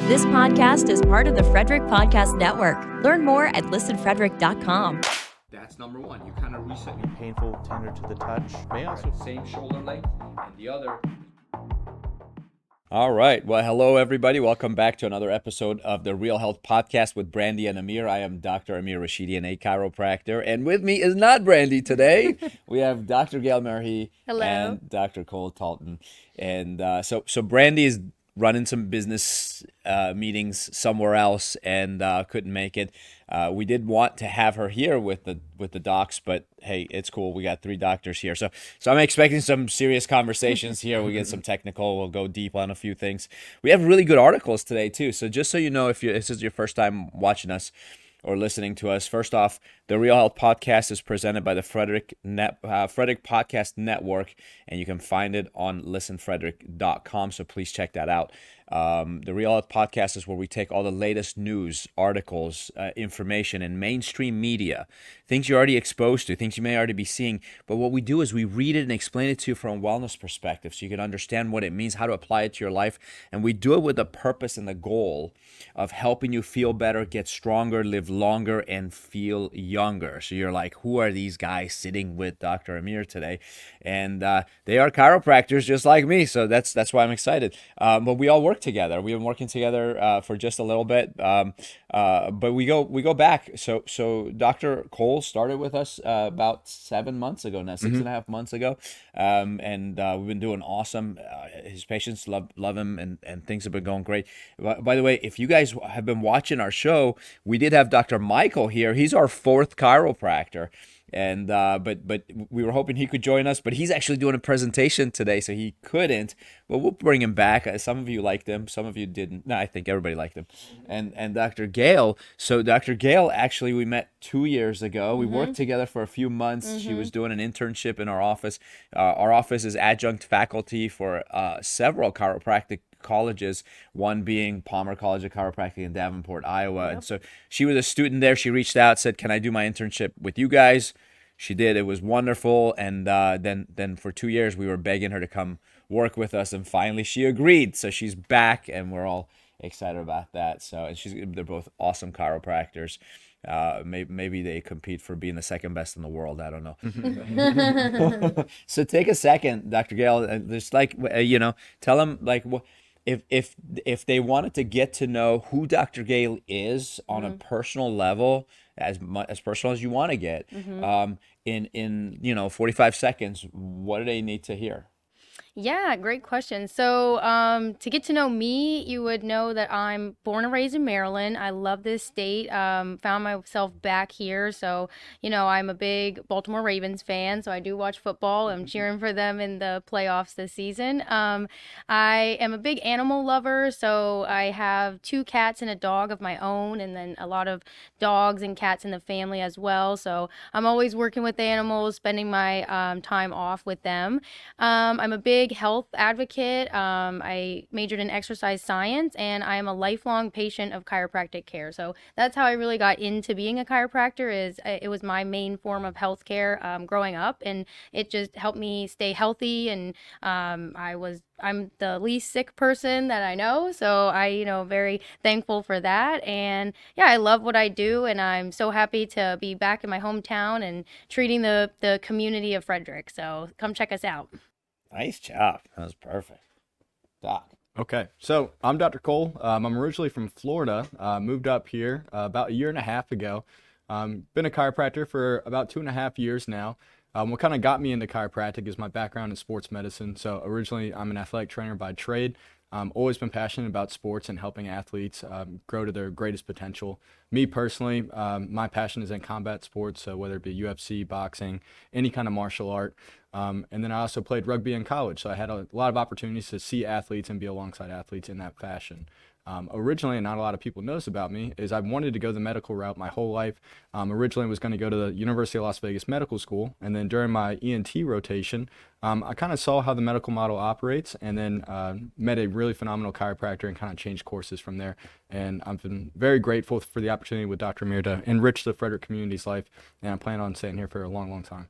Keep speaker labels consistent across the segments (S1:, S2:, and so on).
S1: This podcast is part of the Frederick Podcast Network. Learn more at listenfrederick.com.
S2: That's number one. You kind of reset your
S3: painful, tender to the touch. May also
S2: same shoulder length, and the other.
S4: All right. Well, hello, everybody. Welcome back to another episode of the Real Health Podcast with Brandy and Amir. I am Dr. Amir Rashidian, a chiropractor. And with me is not Brandy today. We have Dr. Gail Merhi and Dr. Cole Talton. And so Brandy is running some business meetings somewhere else and couldn't make it. We did want to have her here with the docs, but hey, it's cool. We got 3 doctors here. So I'm expecting some serious conversations here. We get some technical. We'll go deep on a few things. We have really good articles today too. So just so you know, if this is your first time watching us or listening to us, first off, the Real Health Podcast is presented by the Frederick Podcast Network, and you can find it on listenfrederick.com, so please check that out. The Real Health Podcast is where we take all the latest news, articles, information, and mainstream media, things you're already exposed to, things you may already be seeing, but what we do is we read it and explain it to you from a wellness perspective so you can understand what it means, how to apply it to your life, and we do it with the purpose and the goal of helping you feel better, get stronger, live longer, and feel younger. So you're like, who are these guys sitting with Dr. Amir today? And they are chiropractors just like me, so that's why I'm excited. But we all work together. We've been working together for just a little bit, but we go back. So Dr. Cole started with us about 7 months ago now, 6.5 months ago, and we've been doing awesome. His patients love him, and things have been going great. By the way, if you guys have been watching our show, we did have Dr. Michael here. He's our 4th chiropractor. And but we were hoping he could join us, but he's actually doing a presentation today, so he couldn't. But we'll bring him back. Some of you liked him, some of you didn't. No, I think everybody liked him. And Dr. Gail. So Dr. Gail, actually, we met 2 years ago. We worked together for a few months. She was doing an internship in our office. Our office is adjunct faculty for several chiropractic colleges, one being Palmer College of Chiropractic in Davenport, Iowa. And so she was a student there. She reached out, said, can I do my internship with you guys? She did. It was wonderful. And then for 2 years, we were begging her to come work with us. And finally, she agreed. So she's back, and we're all excited about that. So and they're both awesome chiropractors. Maybe they compete for being the second best in the world. I don't know. So take a second, Dr. Gail, and just tell them if they wanted to get to know who Dr. Gail is on a personal level, as personal as you want to get, in 45 seconds, what do they need to hear?
S5: Yeah, great question. So to get to know me, you would know that I'm born and raised in Maryland. I love this state. Found myself back here. So, I'm a big Baltimore Ravens fan. So I do watch football. I'm cheering for them in the playoffs this season. I am a big animal lover. So I have 2 cats and a dog of my own, and then a lot of dogs and cats in the family as well. So I'm always working with animals, spending my time off with them. I'm a big health advocate. I majored in exercise science, and I am a lifelong patient of chiropractic care. So that's how I really got into being a chiropractor. It was my main form of healthcare growing up, and it just helped me stay healthy. And I'm the least sick person that I know, so very thankful for that. And yeah, I love what I do, and I'm so happy to be back in my hometown and treating the community of Frederick. So come check us out.
S4: Nice job. That was perfect. Doc.
S3: Okay, so I'm Dr. Cole. I'm originally from Florida. Moved up here about 1.5 years ago. Been a chiropractor for about 2.5 years now. What kind of got me into chiropractic is my background in sports medicine. So originally, I'm an athletic trainer by trade. Always been passionate about sports and helping athletes grow to their greatest potential. Me personally, my passion is in combat sports, so whether it be UFC, boxing, any kind of martial art. And then I also played rugby in college, so I had a lot of opportunities to see athletes and be alongside athletes in that fashion. Originally, and not a lot of people knows about me, is I wanted to go the medical route my whole life. Originally was going to go to the University of Las Vegas Medical School, and then during my ENT rotation, I kind of saw how the medical model operates, and then met a really phenomenal chiropractor and kind of changed courses from there. And I've been very grateful for the opportunity with Dr. Amir to enrich the Frederick community's life, and I plan on staying here for a long, long time.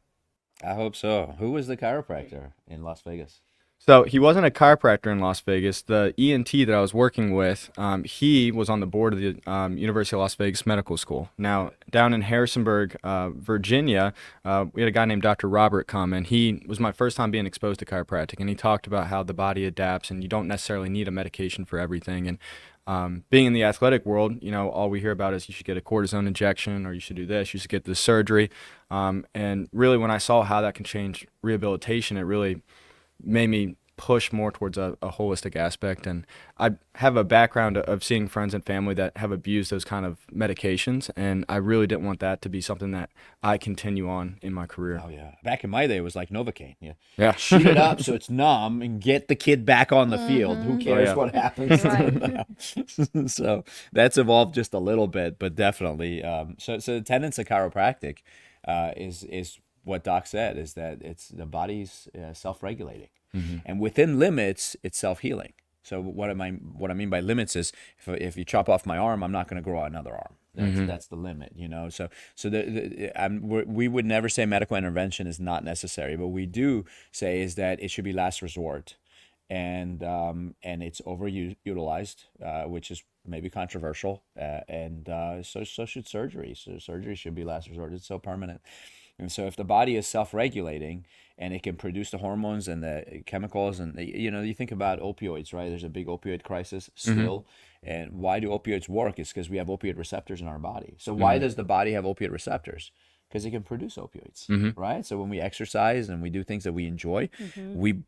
S4: I hope so. Who was the chiropractor in Las Vegas?
S3: So he wasn't a chiropractor in Las Vegas. The ENT that I was working with, he was on the board of the University of Las Vegas Medical School. Now, down in Harrisonburg, Virginia, we had a guy named Dr. Robert come, and he was my first time being exposed to chiropractic, and he talked about how the body adapts, and you don't necessarily need a medication for everything. And being in the athletic world, all we hear about is you should get a cortisone injection, or you should do this, you should get this surgery. And really, when I saw how that can change rehabilitation, it really made me push more towards a holistic aspect. And I have a background of seeing friends and family that have abused those kind of medications, and I really didn't want that to be something that I continue on in my career.
S4: Oh yeah, back in my day, it was like Novocaine.
S3: Yeah.
S4: Shoot it up so it's numb and get the kid back on the field. Who cares what happens?
S5: Right.
S4: So that's evolved just a little bit, but definitely. So the tenets of chiropractic is what Doc said, is that it's the body's self-regulating, and within limits, it's self-healing. So what I mean by limits is if you chop off my arm, I'm not going to grow another arm. That's the limit, So we would never say medical intervention is not necessary, but we do say is that it should be last resort, and it's overutilized, which is maybe controversial, and so should surgery. So surgery should be last resort. It's so permanent. And so if the body is self-regulating and it can produce the hormones and the chemicals, and you think about opioids, right? There's a big opioid crisis still. And why do opioids work? It's because we have opioid receptors in our body. So why does the body have opioid receptors? Because it can produce opioids, right? So when we exercise and we do things that we enjoy,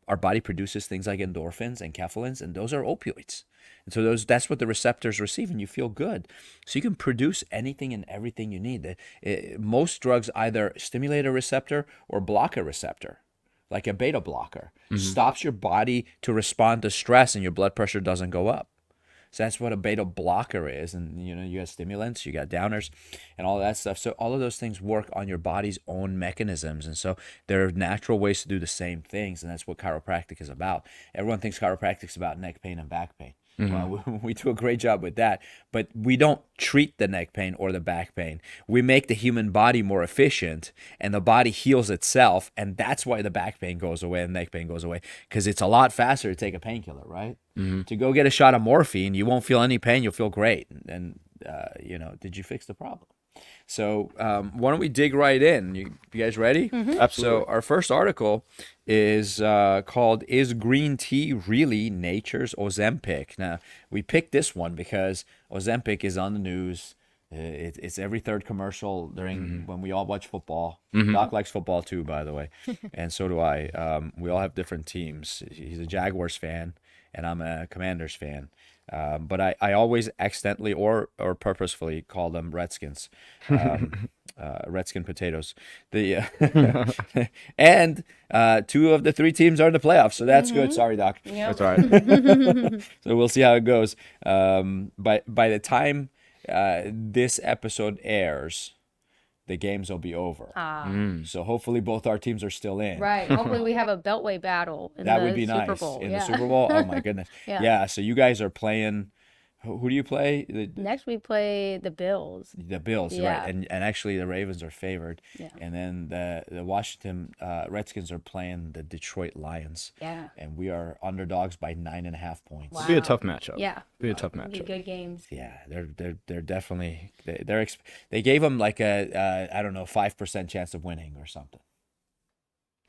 S4: our body produces things like endorphins and enkephalins, and those are opioids. And so that's what the receptors receive, and you feel good. So you can produce anything and everything you need. Most drugs either stimulate a receptor or block a receptor, like a beta blocker. Stops your body to respond to stress, and your blood pressure doesn't go up. So that's what a beta blocker is. And, you got stimulants, you got downers, and all that stuff. So all of those things work on your body's own mechanisms. And so there are natural ways to do the same things. And that's what chiropractic is about. Everyone thinks chiropractic is about neck pain and back pain. Well, we do a great job with that, but we don't treat the neck pain or the back pain. We make the human body more efficient, and the body heals itself, and that's why the back pain goes away and neck pain goes away, because it's a lot faster to take a painkiller, right? To go get a shot of morphine, you won't feel any pain, you'll feel great. And did you fix the problem? So why don't we dig right in? You guys ready?
S3: Absolutely.
S4: So our first article is called "Is Green Tea Really Nature's Ozempic?" Now, we picked this one because Ozempic is on the news. It's every third commercial during when we all watch football. Doc likes football too, by the way, and so do I. We all have different teams. He's a Jaguars fan, and I'm a Commanders fan. But I always accidentally or purposefully call them Redskins, Redskin potatoes. And two of the three teams are in the playoffs, so that's good. Sorry, Doc.
S5: Yep.
S3: That's all right.
S4: So we'll see how it goes. By the time this episode airs, the games will be over. So hopefully both our teams are still in.
S5: Right. Hopefully we have a beltway battle in
S4: That
S5: the
S4: would be
S5: Super
S4: nice.
S5: Bowl.
S4: In the Super Bowl? Oh my goodness.
S5: Yeah.
S4: So you guys are playing. Who do you play?
S5: Next we play the Bills.
S4: The Bills,
S5: Yeah.
S4: right? And actually the Ravens are favored.
S5: Yeah.
S4: And then the Washington Redskins are playing the Detroit Lions.
S5: Yeah.
S4: And we are underdogs by 9.5 points.
S5: Wow.
S3: Be a tough matchup.
S5: Yeah.
S3: Be a tough
S5: Be
S3: matchup.
S5: good games.
S4: Yeah, they're definitely they gave them like a I don't know 5% chance of winning or something.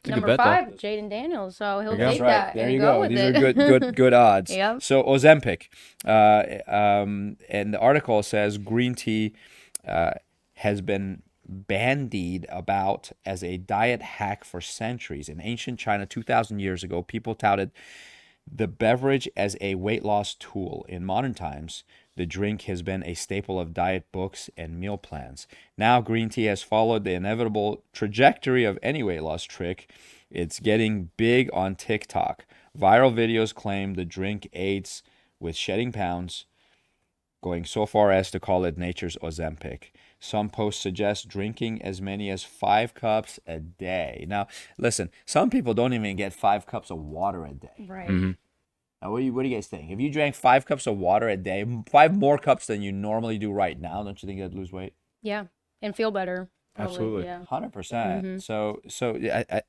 S3: It's a good
S5: Number
S3: bet, though.
S5: 5, Jaden Daniels. So he'll
S3: There you go.
S5: take
S4: That's right.
S5: that
S4: There
S5: and
S4: you
S5: go
S4: go.
S5: with
S4: These
S5: it.
S4: are good odds.
S5: Yep.
S4: So Ozempic, and the article says green tea has been bandied about as a diet hack for centuries. In ancient China, 2,000 years ago, people touted the beverage as a weight loss tool. In modern times, the drink has been a staple of diet books and meal plans. Now, green tea has followed the inevitable trajectory of any weight loss trick. It's getting big on TikTok. Viral videos claim the drink aids with shedding pounds, going so far as to call it nature's Ozempic. Some posts suggest drinking as many as 5 cups a day. Now, listen, some people don't even get 5 cups of water a day.
S5: Right.
S4: Now, what do you guys think? If you drank 5 cups of water a day, 5 more cups than you normally do right now, don't you think you'd lose weight?
S5: Yeah. And feel better.
S3: Absolutely.
S5: Yeah.
S4: 100%. So yeah,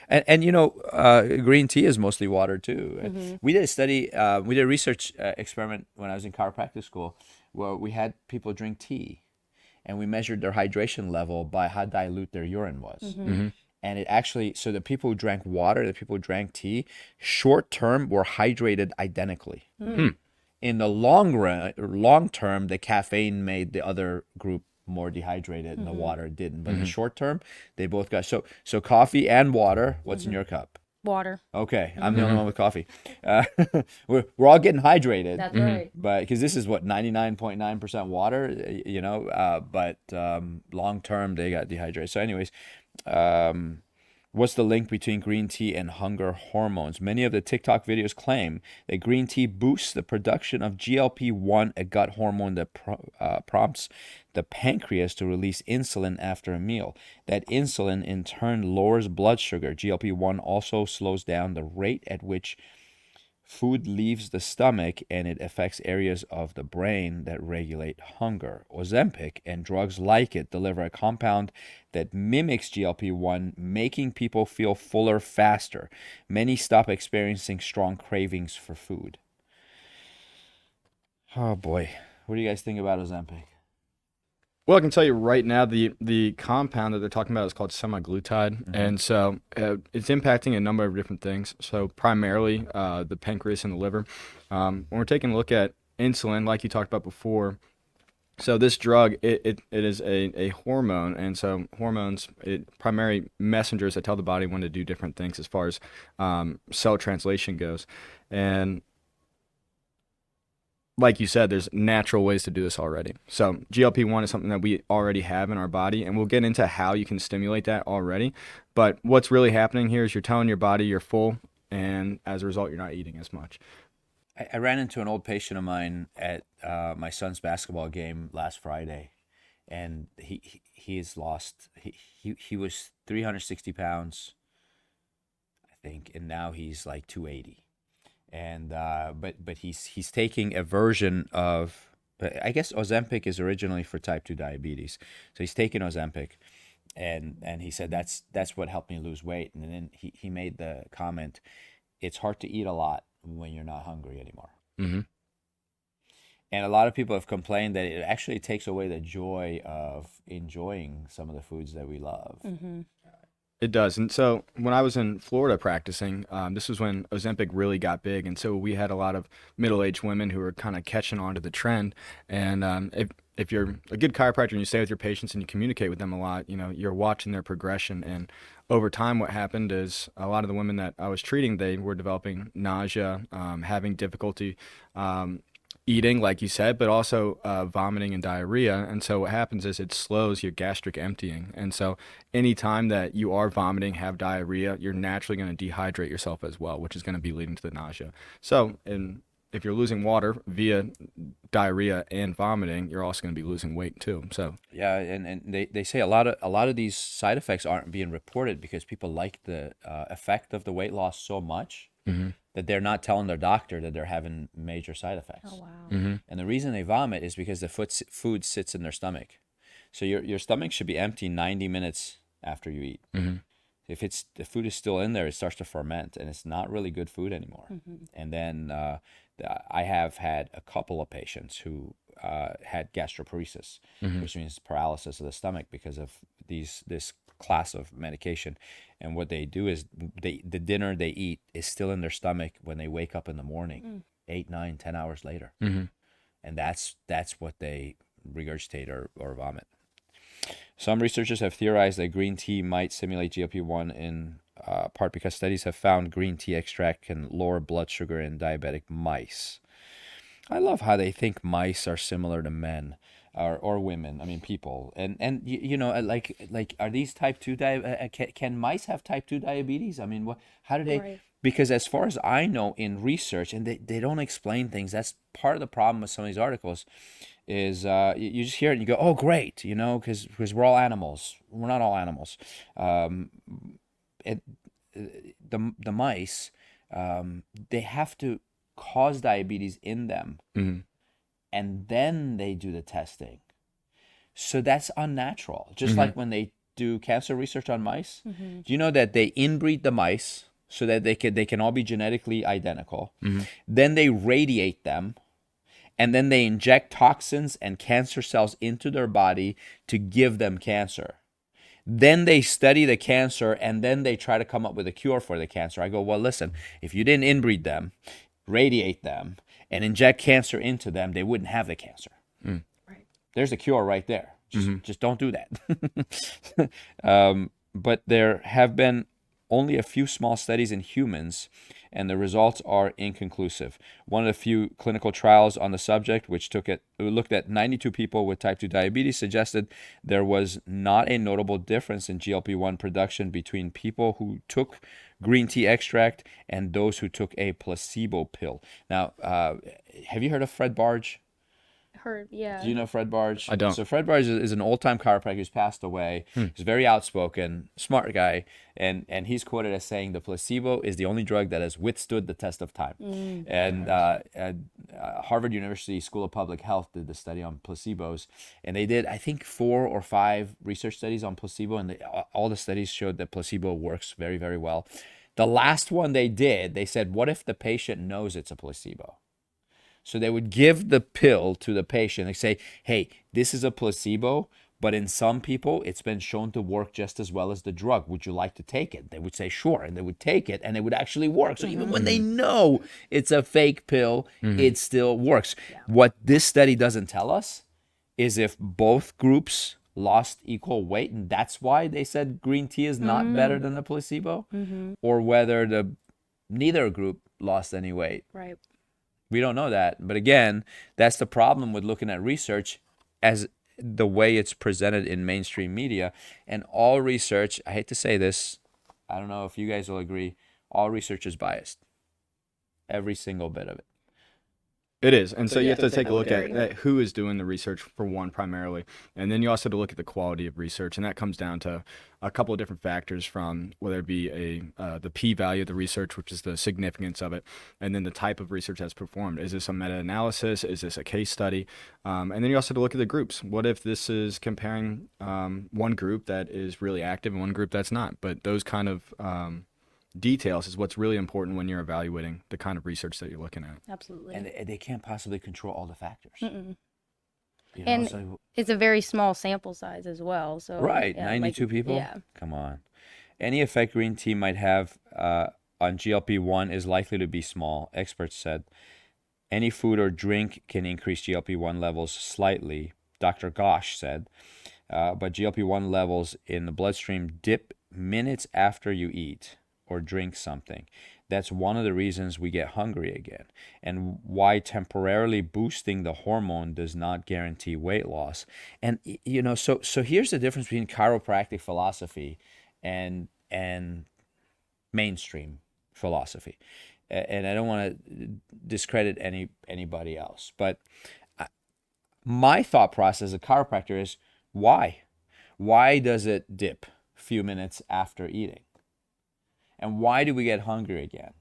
S4: and green tea is mostly water too. We did a study, we did a research experiment when I was in chiropractic school, where we had people drink tea, and we measured their hydration level by how dilute their urine was. And it actually, so the people who drank water, the people who drank tea, short term were hydrated identically. In the long term, the caffeine made the other group more dehydrated, and the water didn't. But in the short term, they both got so coffee and water. What's in your cup?
S5: Water.
S4: Okay, I'm the only one with coffee. We're all getting hydrated.
S5: That's right.
S4: But because this is what 99.9% water, but long term they got dehydrated. So, anyways, what's the link between green tea and hunger hormones? Many of the TikTok videos claim that green tea boosts the production of GLP-1, a gut hormone that prompts the pancreas to release insulin after a meal. That insulin in turn lowers blood sugar. GLP-1 also slows down the rate at which food leaves the stomach, and it affects areas of the brain that regulate hunger. Ozempic and drugs like it deliver a compound that mimics GLP-1, making people feel fuller faster. Many stop experiencing strong cravings for food. Oh boy, what do you guys think about Ozempic?
S3: Well, I can tell you right now, the compound that they're talking about is called semaglutide, and so it's impacting a number of different things. So primarily the pancreas and the liver. When we're taking a look at insulin, like you talked about before, so this drug, it is a hormone, and so hormones, primary messengers that tell the body when to do different things as far as cell translation goes. And like you said, there's natural ways to do this already. So GLP-1 is something that we already have in our body, and we'll get into how you can stimulate that already. But what's really happening here is you're telling your body you're full, and as a result, you're not eating as much.
S4: I ran into an old patient of mine at my son's basketball game last Friday, and he's lost. He was 360 pounds, I think, and now he's like 280. And but he's taking a version of, I guess Ozempic is originally for type 2 diabetes. So he's taking Ozempic, and he said that's what helped me lose weight. And then he made the comment, it's hard to eat a lot when you're not hungry anymore. And a lot of people have complained that it actually takes away the joy of enjoying some of the foods that we love.
S3: It does. And so when I was in Florida practicing, this was when Ozempic really got big. And so we had a lot of middle-aged women who were kind of catching on to the trend. And if you're a good chiropractor and you stay with your patients and you communicate with them a lot, you're watching their progression. And over time, what happened is a lot of the women that I was treating, they were developing nausea, having difficulty eating, like you said, but also vomiting and diarrhea. And so what happens is it slows your gastric emptying. And so anytime that you are vomiting, have diarrhea, you're naturally going to dehydrate yourself as well, which is going to be leading to the nausea. So if you're losing water via diarrhea and vomiting, you're also going to be losing weight too. So
S4: yeah, and they say a lot of these side effects aren't being reported because people like the effect of the weight loss so much that they're not telling their doctor that they're having major side effects.
S5: Oh, wow.
S4: And the reason they vomit is because the food sits in their stomach. So your stomach should be empty 90 minutes after you eat. If the food is still in there, it starts to ferment, and it's not really good food anymore. And then I have had a couple of patients who had gastroparesis, which means paralysis of the stomach because of this class of medication. And what they do is the dinner they eat is still in their stomach when they wake up in the morning, 8, 9, 10 hours later. And that's what they regurgitate or vomit. Some researchers have theorized that green tea might stimulate GLP-1 in part because studies have found green tea extract can lower blood sugar in diabetic mice. I love how they think mice are similar to men or women. I mean, people. And like are these type 2 can mice have type 2 diabetes? I mean, how do they?
S5: Right.
S4: Because as far as I know in research, and they don't explain things. That's part of the problem with some of these articles. Is you just hear it and you go, oh great, because we're all animals. We're not all animals. The mice, they have to cause diabetes in them, and then they do the testing. So that's unnatural. Just like when they do cancer research on mice, do you know that they inbreed the mice so that they can all be genetically identical? Then they radiate them, and then they inject toxins and cancer cells into their body to give them cancer. Then they study the cancer, and then they try to come up with a cure for the cancer. I go, well, listen, if you didn't inbreed them, radiate them, and inject cancer into them, they wouldn't have the cancer.
S5: Right.
S4: There's a cure right there. Just don't do that. But there have been only a few small studies in humans, and the results are inconclusive. One of the few clinical trials on the subject, which looked at 92 people with type 2 diabetes, suggested there was not a notable difference in GLP-1 production between people who took green tea extract and those who took a placebo pill. Now, have you heard of Fred Barge?
S5: Heard, yeah.
S4: Do you know Fred Barge?
S3: I don't.
S4: So Fred Barge is an old-time chiropractor who's passed away. He's very outspoken, smart guy, and he's quoted as saying the placebo is the only drug that has withstood the test of time. And Harvard University School of Public Health did the study on placebos, and they did, I think, 4 or 5 research studies on placebo, and all the studies showed that placebo works very, very well. The last one they did, they said, what if the patient knows it's a placebo? So they would give the pill to the patient. They say, hey, this is a placebo, but in some people, it's been shown to work just as well as the drug. Would you like to take it? They would say, sure. And they would take it, and it would actually work. So even when they know it's a fake pill, it still works. What this study doesn't tell us is if both groups lost equal weight, and that's why they said green tea is not better than the placebo, or whether neither group lost any weight.
S5: Right.
S4: We don't know that. But again, that's the problem with looking at research as the way it's presented in mainstream media. And all research, I hate to say this, I don't know if you guys will agree, all research is biased. Every single bit of it.
S3: It is. And so you have to take a look at who is doing the research, for one, primarily. And then you also have to look at the quality of research. And that comes down to a couple of different factors, from whether it be the p-value of the research, which is the significance of it, and then the type of research that's performed. Is this a meta-analysis? Is this a case study? And then you also have to look at the groups. What if this is comparing one group that is really active and one group that's not? But those kind of details is what's really important when you're evaluating the kind of research that you're looking at.
S5: Absolutely.
S4: And they can't possibly control all the factors.
S5: Mm-mm.
S4: You know,
S5: And
S4: so,
S5: it's a very small sample size as well. So
S4: right,
S5: yeah,
S4: 92 people?
S5: Yeah.
S4: Come on. Any effect green tea might have on GLP-1 is likely to be small, experts said. Any food or drink can increase GLP-1 levels slightly, Dr. Gosh said. But GLP-1 levels in the bloodstream dip minutes after you eat or drink something. That's one of the reasons we get hungry again, and why temporarily boosting the hormone does not guarantee weight loss. And you know, so here's the difference between chiropractic philosophy and mainstream philosophy. And I don't want to discredit anybody else, but my thought process as a chiropractor is why? Why does it dip a few minutes after eating? And why do we get hungry again?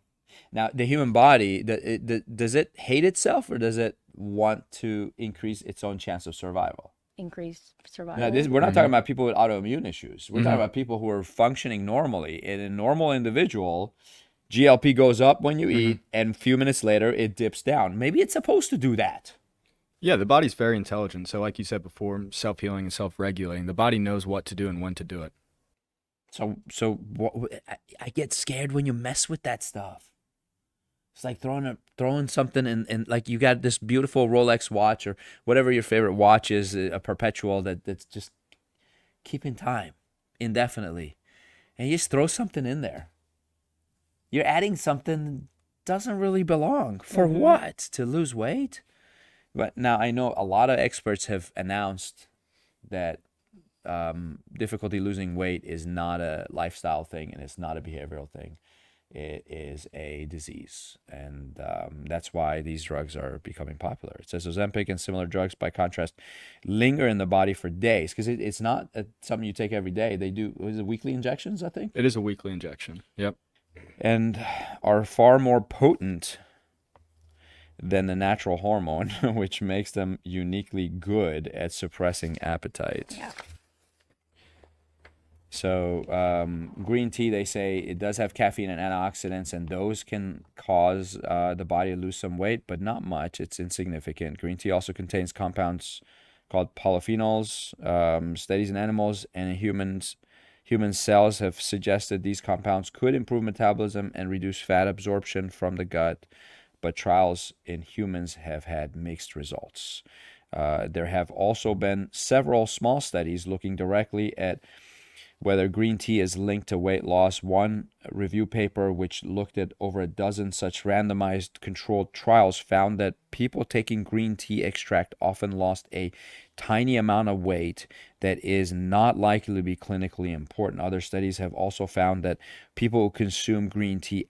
S4: Now, the human body, does it hate itself, or does it want to increase its own chance of survival?
S5: Increased survival.
S4: Now, we're not talking about people with autoimmune issues. We're talking about people who are functioning normally. In a normal individual, GLP goes up when you eat, and a few minutes later, it dips down. Maybe it's supposed to do that.
S3: Yeah, the body's very intelligent. So like you said before, self-healing and self-regulating. The body knows what to do and when to do it.
S4: So I get scared when you mess with that stuff. It's like throwing something in, like you got this beautiful Rolex watch or whatever your favorite watch is, a perpetual that's just keeping time indefinitely. And you just throw something in there. You're adding something that doesn't really belong. For what? To lose weight? But now I know a lot of experts have announced that difficulty losing weight is not a lifestyle thing, and it's not a behavioral thing. It is a disease, and that's why these drugs are becoming popular. It says Ozempic and similar drugs, by contrast, linger in the body for days, because it's not something you take every day. They do, is it weekly injections, I think?
S3: It is a weekly injection. Yep.
S4: And are far more potent than the natural hormone, which makes them uniquely good at suppressing appetite.
S5: Yeah.
S4: So green tea, they say it does have caffeine and antioxidants, and those can cause the body to lose some weight, but not much. It's insignificant. Green tea also contains compounds called polyphenols. Studies in animals and in humans, human cells have suggested these compounds could improve metabolism and reduce fat absorption from the gut, but trials in humans have had mixed results. There have also been several small studies looking directly at whether green tea is linked to weight loss. One review paper, which looked at over a dozen such randomized controlled trials, found that people taking green tea extract often lost a tiny amount of weight that is not likely to be clinically important. Other studies have also found that people who consume green tea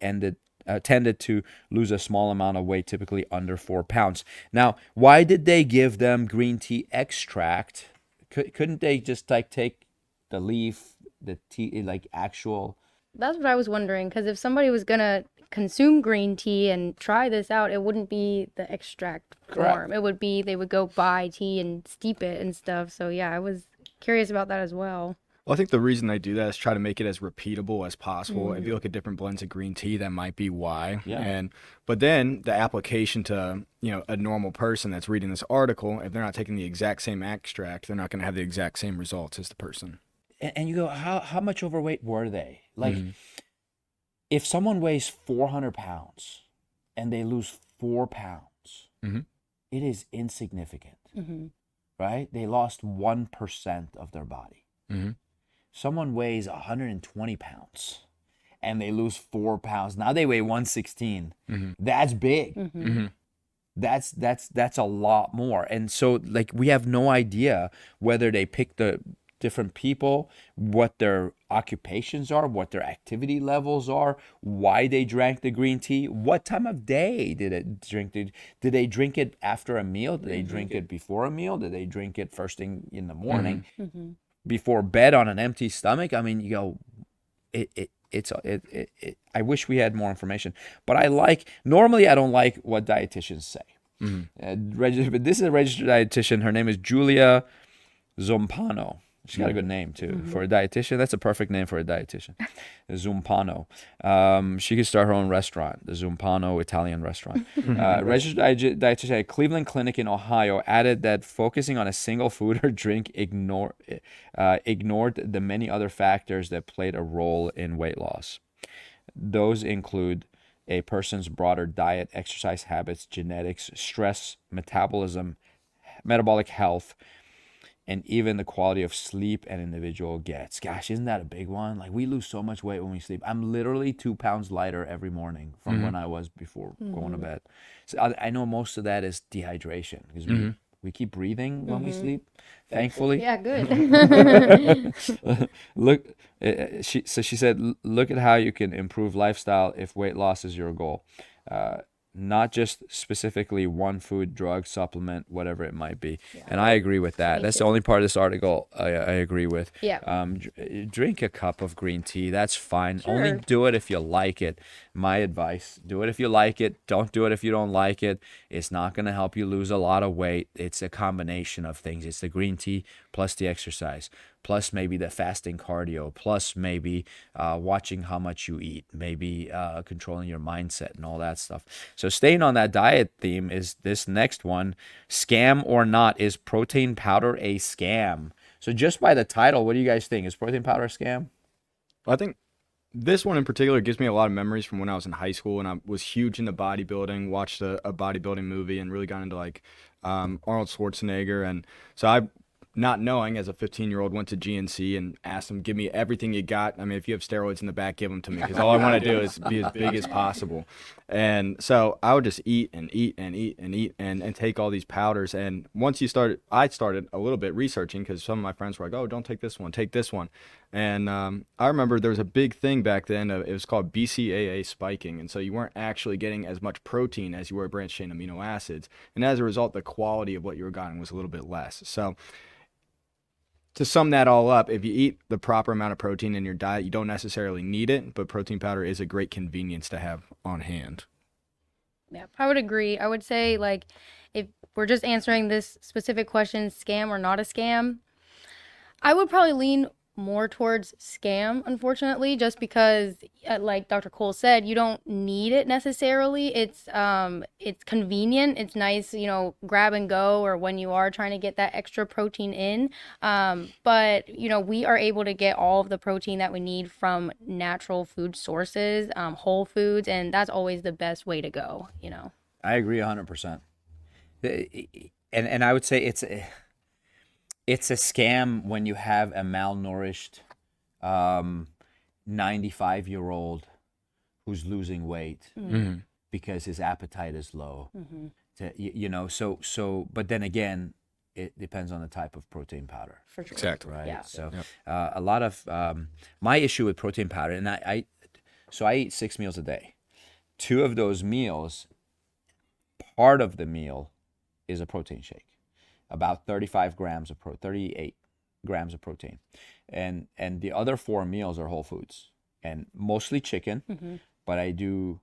S4: tended to lose a small amount of weight, typically under 4 pounds. Now, why did they give them green tea extract? Couldn't they just take the leaf, the tea, like actual?
S5: That's what I was wondering, because if somebody was gonna consume green tea and try this out, it wouldn't be the extract
S4: Correct.
S5: form. It would be they would go buy tea and steep it and stuff. So yeah, I was curious about that as well.
S3: Well, I think the reason they do that is try to make it as repeatable as possible. If you look at different blends of green tea, that might be why.
S4: Yeah.
S3: But then the application to, a normal person that's reading this article, if they're not taking the exact same extract, they're not going to have the exact same results as the person.
S4: And you go, how much overweight were they? Like, if someone weighs 400 pounds and they lose 4 pounds, it is insignificant, right? They lost 1% of their body. Someone weighs 120 pounds and they lose 4 pounds. Now they weigh 116. That's big. That's a lot more. And so, like, we have no idea whether they pick the different people, what their occupations are, what their activity levels are, why they drank the green tea, what time of day did it drink. Did they drink it after a meal? Did they drink it before a meal? Did they drink it first thing in the morning, before bed on an empty stomach? I mean, you go, I wish we had more information, but normally I don't like what dietitians say. But this is a registered dietitian. Her name is Julia Zompano. She's got a good name too for a dietitian. That's a perfect name for a dietitian. Zumpano. She could start her own restaurant, the Zumpano Italian restaurant. Registered dietitian at Cleveland Clinic in Ohio added that focusing on a single food or drink ignored the many other factors that played a role in weight loss. Those include a person's broader diet, exercise habits, genetics, stress, metabolism, metabolic health, and even the quality of sleep an individual gets. Gosh, isn't that a big one? Like, we lose so much weight when we sleep. I'm literally 2 pounds lighter every morning from when I was before going to bed. So I know most of that is dehydration because we keep breathing when we sleep, thankfully.
S5: Yeah, good.
S4: Look, she said, look at how you can improve lifestyle if weight loss is your goal. Not just specifically one food, drug, supplement, whatever it might be. Yeah. And I agree with that. That's the only part of this article I agree with.
S5: Yeah.
S4: Drink a cup of green tea. That's fine.
S5: Sure.
S4: Only do it if you like it. My advice, do it if you like it. Don't do it if you don't like it. It's not going to help you lose a lot of weight. It's a combination of things. It's the green tea plus the exercise, plus maybe the fasting cardio, plus maybe watching how much you eat, maybe controlling your mindset and all that stuff. So staying on that diet theme is this next one. Scam or not, is protein powder a scam? So just by the title, what do you guys think? Is protein powder a scam?
S3: I think this one in particular gives me a lot of memories from when I was in high school and I was huge into bodybuilding, watched a bodybuilding movie and really got into like Arnold Schwarzenegger. And so I, not knowing, as a 15-year-old, went to GNC and asked them, give me everything you got. I mean, if you have steroids in the back, give them to me, because all I want to do is be as big as possible. And so I would just eat and eat and eat and eat and take all these powders. And once I started a little bit researching, because some of my friends were like, oh, don't take this one, take this one. And I remember there was a big thing back then. It was called BCAA spiking. And so you weren't actually getting as much protein as you were branched chain amino acids. And as a result, the quality of what you were getting was a little bit less. So to sum that all up, if you eat the proper amount of protein in your diet, you don't necessarily need it, but protein powder is a great convenience to have on hand.
S5: Yeah, I would agree. I would say, like, if we're just answering this specific question, scam or not a scam, I would probably lean more towards scam, unfortunately, just because, like Dr. Cole said, you don't need it necessarily. It's convenient. It's nice, grab and go, or when you are trying to get that extra protein in. But we are able to get all of the protein that we need from natural food sources, whole foods, and that's always the best way to go.
S4: I agree 100%. And I would say it's a scam when you have a malnourished 95-year-old who's losing weight because his appetite is low. But then again, it depends on the type of protein powder.
S5: For sure.
S3: Exactly.
S4: Right.
S5: Yeah.
S4: So a lot of my issue with protein powder, and I eat 6 meals a day. 2 of those meals, part of the meal is a protein shake, about 38 grams of protein, and the other 4 meals are whole foods and mostly chicken, but I do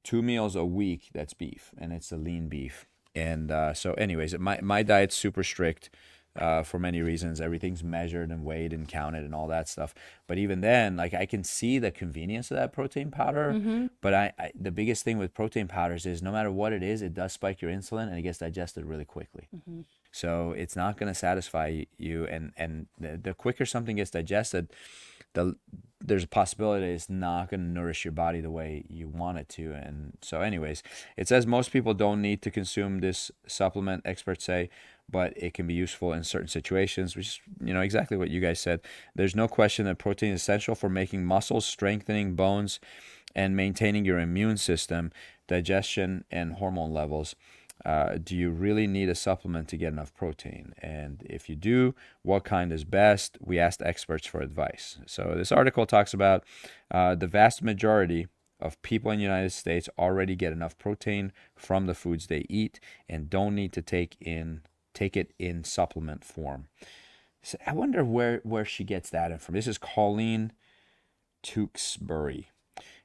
S4: 2 meals a week that's beef, and it's a lean beef. And so anyways, my diet's super strict for many reasons. Everything's measured and weighed and counted and all that stuff. But even then, like, I can see the convenience of that protein powder. But I the biggest thing with protein powders is no matter what it is, it does spike your insulin and it gets digested really quickly. So it's not going to satisfy you. And the quicker something gets digested, there's a possibility it's not going to nourish your body the way you want it to. And so anyways, it says most people don't need to consume this supplement, experts say, but it can be useful in certain situations, which is, exactly what you guys said. There's no question that protein is essential for making muscles, strengthening bones, and maintaining your immune system, digestion, and hormone levels. Do you really need a supplement to get enough protein? And if you do, what kind is best? We asked experts for advice. So this article talks about the vast majority of people in the United States already get enough protein from the foods they eat and don't need to take it in supplement form. So I wonder where she gets that in from. This is Colleen Tewksbury,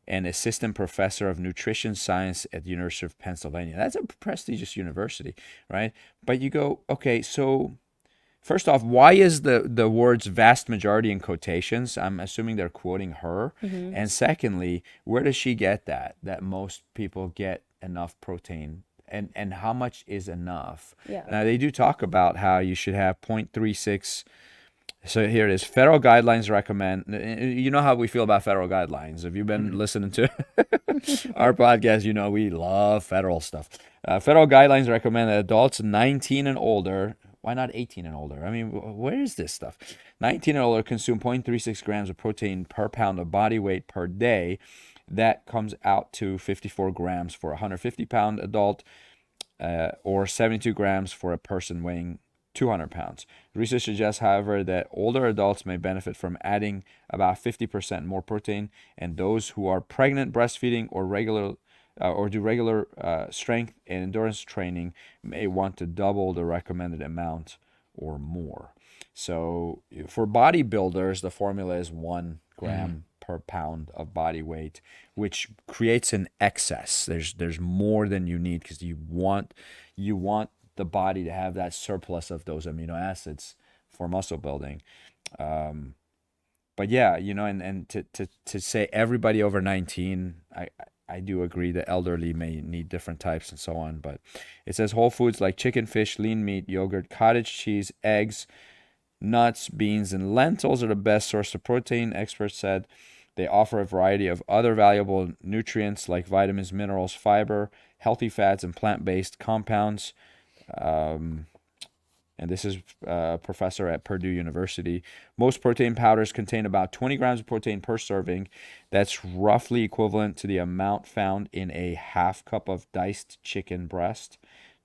S4: an assistant professor of nutrition science at the University of Pennsylvania. That's a prestigious university, right? But you go, okay, so first off, why is the words vast majority in quotations? I'm assuming they're quoting her. And secondly, where does she get that most people get enough protein? And how much is enough?
S5: Yeah.
S4: Now, they do talk about how you should have 0.36. So here it is. Federal guidelines recommend, you know how we feel about federal guidelines. If you've been listening to our podcast, we love federal stuff. Federal guidelines recommend that adults 19 and older, why not 18 and older? I mean, where is this stuff? 19 and older consume 0.36 grams of protein per pound of body weight per day. That comes out to 54 grams for a 150-pound adult, or 72 grams for a person weighing 200 pounds. Research suggests, however, that older adults may benefit from adding about 50% more protein, and those who are pregnant, breastfeeding, or do regular strength and endurance training may want to double the recommended amount or more. So for bodybuilders, the formula is 1 gram per pound of body weight, which creates an excess. There's more than you need because you want the body to have that surplus of those amino acids for muscle building. But yeah, and to say everybody over 19, I do agree that elderly may need different types and so on. But it says whole foods like chicken, fish, lean meat, yogurt, cottage cheese, eggs, nuts, beans, and lentils are the best source of protein, experts said. They offer a variety of other valuable nutrients like vitamins, minerals, fiber, healthy fats, and plant-based compounds. And this is a professor at Purdue University. Most protein powders contain about 20 grams of protein per serving. That's roughly equivalent to the amount found in a half cup of diced chicken breast,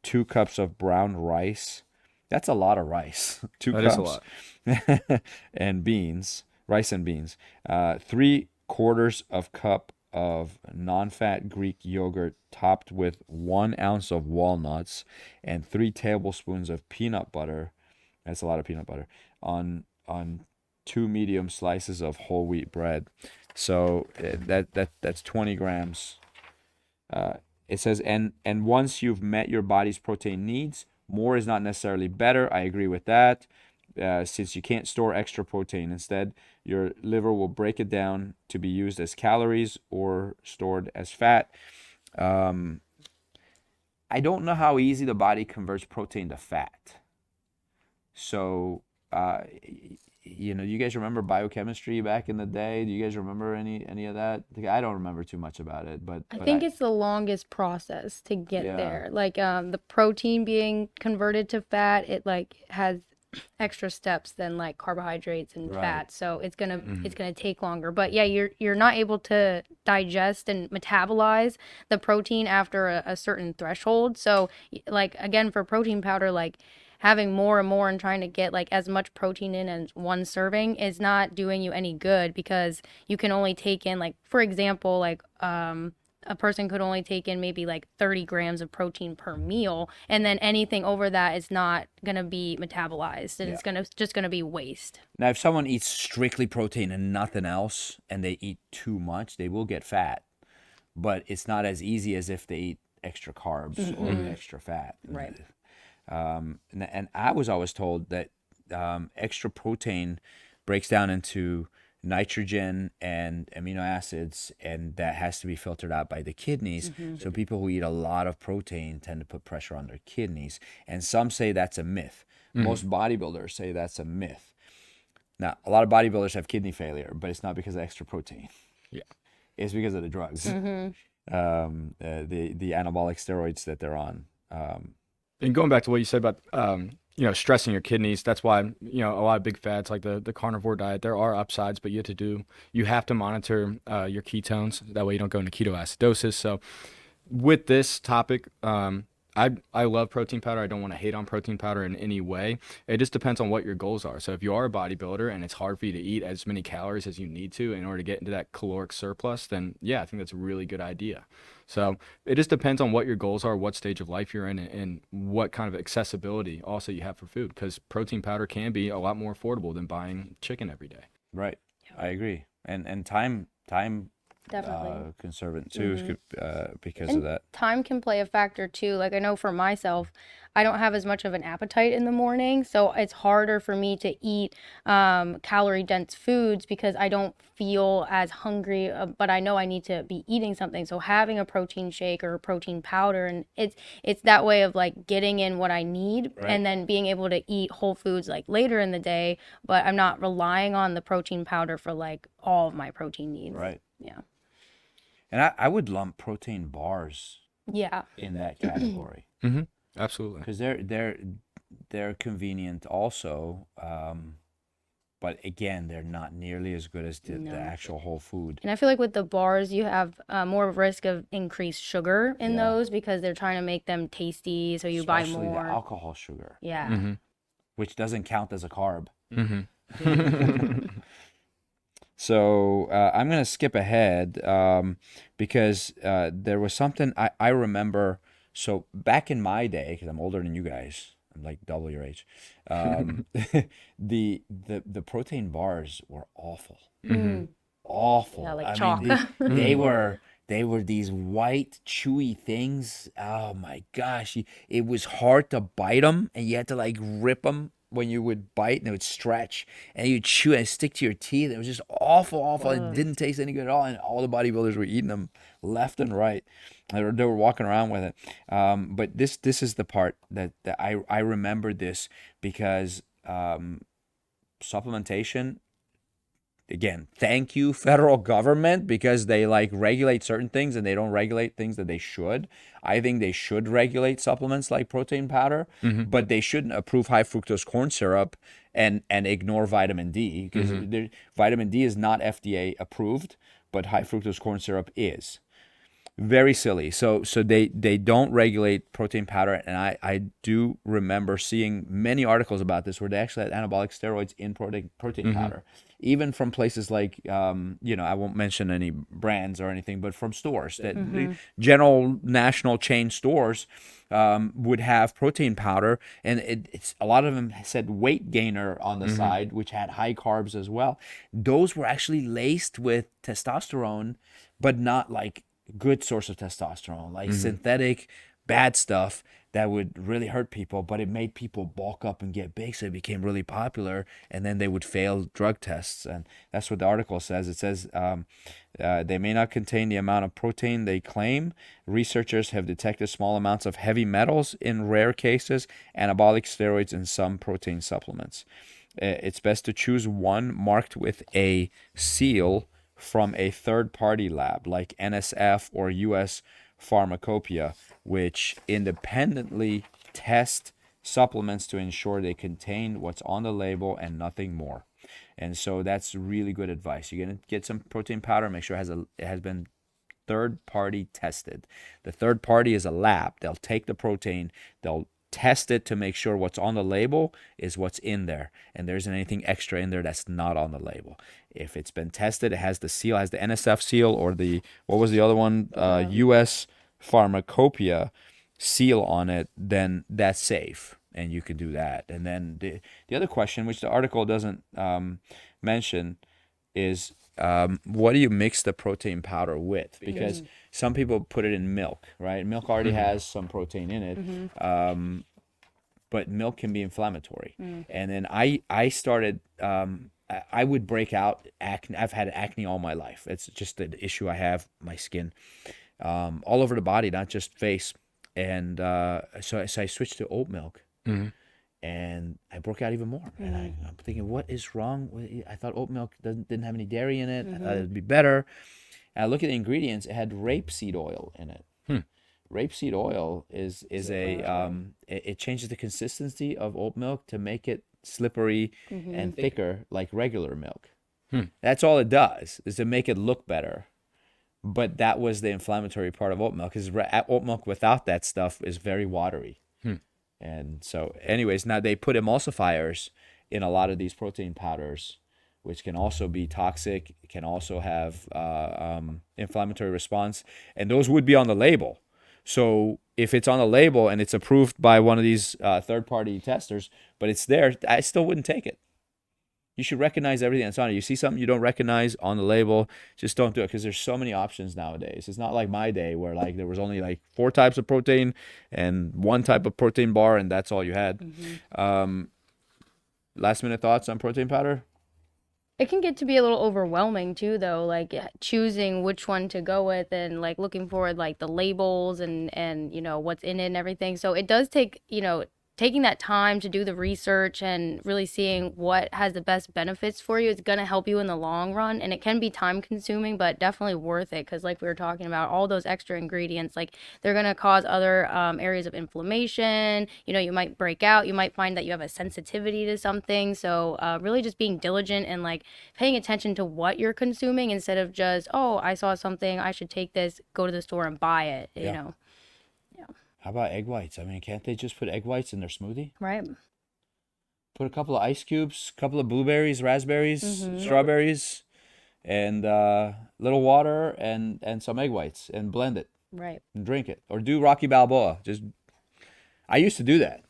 S4: 2 cups of brown rice. That's a lot of rice. 2
S3: That
S4: cups.
S3: is a lot.
S4: And beans, rice and beans. 3/4 of cup of non-fat Greek yogurt topped with 1 ounce of walnuts and 3 tablespoons of peanut butter. That's a lot of peanut butter on 2 medium slices of whole wheat bread. So that's 20 grams It says, and once you've met your body's protein needs, more is not necessarily better. I agree with that. Since you can't store extra protein. Instead, your liver will break it down to be used as calories or stored as fat. I don't know how easy the body converts protein to fat. So, you guys remember biochemistry back in the day? Do you guys remember any of that? I don't remember too much about it, but
S5: I think it's the longest process to get
S4: Yeah.
S5: there. Like the protein being converted to fat, it like has extra steps than like carbohydrates and
S4: Right.
S5: fat. So it's gonna take longer. But yeah, you're not able to digest and metabolize the protein after a certain threshold. So like again for protein powder, like having more and more and trying to get like as much protein in as one serving is not doing you any good because you can only take in like for example like a person could only take in maybe like 30 grams of protein per meal, and then anything over that is not going to be metabolized and it's just going to be waste.
S4: Now, if someone eats strictly protein and nothing else, and they eat too much, they will get fat. But it's not as easy as if they eat extra carbs or extra fat.
S5: Right.
S4: And I was always told that extra protein breaks down into nitrogen and amino acids, and that has to be filtered out by the kidneys. So people who eat a lot of protein tend to put pressure on their kidneys. And some say that's a myth. Most bodybuilders say that's a myth. Now, a lot of bodybuilders have kidney failure, but it's not because of extra protein.
S3: Yeah.
S4: It's because of the drugs, the anabolic steroids that they're on.
S3: And going back to what you said about stressing your kidneys, that's why a lot of big fads like the carnivore diet, there are upsides, but you have to monitor your ketones. That way you don't go into ketoacidosis. So with this topic, I love protein powder. I don't want to hate on protein powder in any way. It just depends on what your goals are. So if you are a bodybuilder and it's hard for you to eat as many calories as you need to in order to get into that caloric surplus, then yeah, I think that's a really good idea. So it just depends on what your goals are, what stage of life you're in, and what kind of accessibility also you have for food, because protein powder can be a lot more affordable than buying chicken every day.
S4: Right. I agree. And time
S5: Definitely.
S4: conservant too, because
S5: And
S4: of that.
S5: time can play a factor too. Like I know for myself, I don't have as much of an appetite in the morning, so it's harder for me to eat calorie dense foods because I don't feel as hungry, but I know I need to be eating something. So having a protein shake or a protein powder, and it's that way of like getting in what I need
S4: Right.
S5: and then being able to eat whole foods like later in the day, but I'm not relying on the protein powder for like all of my protein needs.
S4: Right.
S5: Yeah.
S4: And I would lump protein bars
S5: Yeah.
S4: in that category
S3: Absolutely.
S4: because they're convenient also, but again, they're not nearly as good as the actual whole food.
S5: And I feel like with the bars, you have more of risk of increased sugar in
S4: Yeah.
S5: those because they're trying to make them tasty, so you buy
S4: Especially
S5: more.
S4: the alcohol sugar,
S5: Yeah.
S4: which doesn't count as a carb.
S3: Mm-hmm.
S4: So I'm going to skip ahead because there was something I remember. So back in my day, because I'm older than you guys, I'm like double your age, the protein bars were awful. Awful.
S5: Yeah, like
S4: I
S5: chalk.
S4: mean, they were these white, chewy things. Oh my gosh. It was hard to bite them, and you had to like rip them when you would bite, and it would stretch, and you'd chew and stick to your teeth. It was just awful. It didn't taste any good at all, and all the bodybuilders were eating them left and right. They were walking around with it. But this is the part that I remember this because supplementation. Again, thank you, federal government, because they like regulate certain things and they don't regulate things that they should. I think they should regulate supplements like protein powder, but they shouldn't approve high fructose corn syrup and ignore vitamin D, because vitamin D is not FDA approved, but high fructose corn syrup is. Very silly. So they don't regulate protein powder, and I do remember seeing many articles about this where they actually had anabolic steroids in protein powder, even from places like I won't mention any brands or anything, but from stores that the general national chain stores would have protein powder, and it's a lot of them said weight gainer on the side, which had high carbs as well. Those were actually laced with testosterone, but not like good source of testosterone, like synthetic bad stuff that would really hurt people, but it made people bulk up and get big, so it became really popular, and then they would fail drug tests. And that's what the article says. It says they may not contain the amount of protein they claim. Researchers have detected small amounts of heavy metals in rare cases, anabolic steroids, and some protein supplements. It's best to choose one marked with a seal from a third-party lab like NSF or US Pharmacopoeia, which independently test supplements to ensure they contain what's on the label and nothing more. And so that's really good advice. You're going to get some protein powder, make sure it has been third-party tested. The third party is a lab. They'll take the protein, they'll test it to make sure what's on the label is what's in there, and there isn't anything extra in there that's not on the label. If it's been tested, it has the seal, has the NSF seal, or what was the other one? US Pharmacopoeia seal on it, then that's safe, and you can do that. And then the other question, which the article doesn't mention, is what do you mix the protein powder with? Because some people put it in milk, right? Milk already has some protein in it, but milk can be inflammatory. And then I started, I would break out acne. I've had acne all my life. It's just an issue I have, my skin, all over the body, not just face. And so I switched to oat milk. And I broke out even more. And I'm thinking, what is wrong? I thought oat milk didn't have any dairy in it. I thought it'd be better. And I look at the ingredients. It had rapeseed oil in it. Rapeseed oil is it changes the consistency of oat milk to make it slippery and thicker like regular milk. That's all it does, is to make it look better. But that was the inflammatory part of oat milk, because oat milk without that stuff is very watery. And so anyways, now they put emulsifiers in a lot of these protein powders, which can also be toxic, can also have inflammatory response, and those would be on the label. So if it's on the label and it's approved by one of these third-party testers, but it's there, I still wouldn't take it. You should recognize everything that's on it. You see something you don't recognize on the label, just don't do it, because there's so many options nowadays. It's not like my day where like there was only like 4 types of protein and 1 type of protein bar, and that's all you had. Last minute thoughts on protein powder?
S5: It can get to be a little overwhelming too, though, like choosing which one to go with and like looking for like the labels and you know what's in it and everything. So it does take, you know, taking that time to do the research and really seeing what has the best benefits for you. It's going to help you in the long run, and it can be time consuming, but definitely worth it, because like we were talking about, all those extra ingredients, like they're going to cause other areas of inflammation. You know, you might break out, you might find that you have a sensitivity to something. So really just being diligent and like paying attention to what you're consuming, instead of just, oh, I saw something, I should take this, go to the store and buy it, you know.
S4: How about egg whites? I mean, can't they just put egg whites in their smoothie?
S5: Right.
S4: Put a couple of ice cubes, a couple of blueberries, raspberries, strawberries, and little water and some egg whites, and blend it.
S5: Right.
S4: And drink it. Or do Rocky Balboa. I used to do that.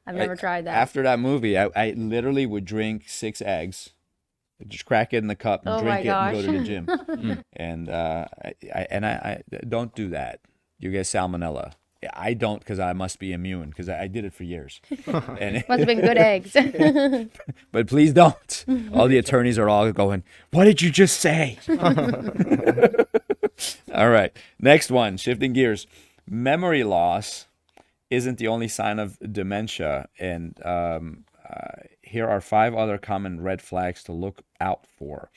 S5: I've never tried that.
S4: After that movie, I literally would drink 6 eggs. Just crack it in the cup and drink it and go to the gym. And I don't do that. You get salmonella. I don't, because I must be immune, because I did it for years. And
S5: Must have been good eggs.
S4: But please don't. All the attorneys are all going, what did you just say? All right. Next one, shifting gears. Memory loss isn't the only sign of dementia. And here are 5 other common red flags to look out for.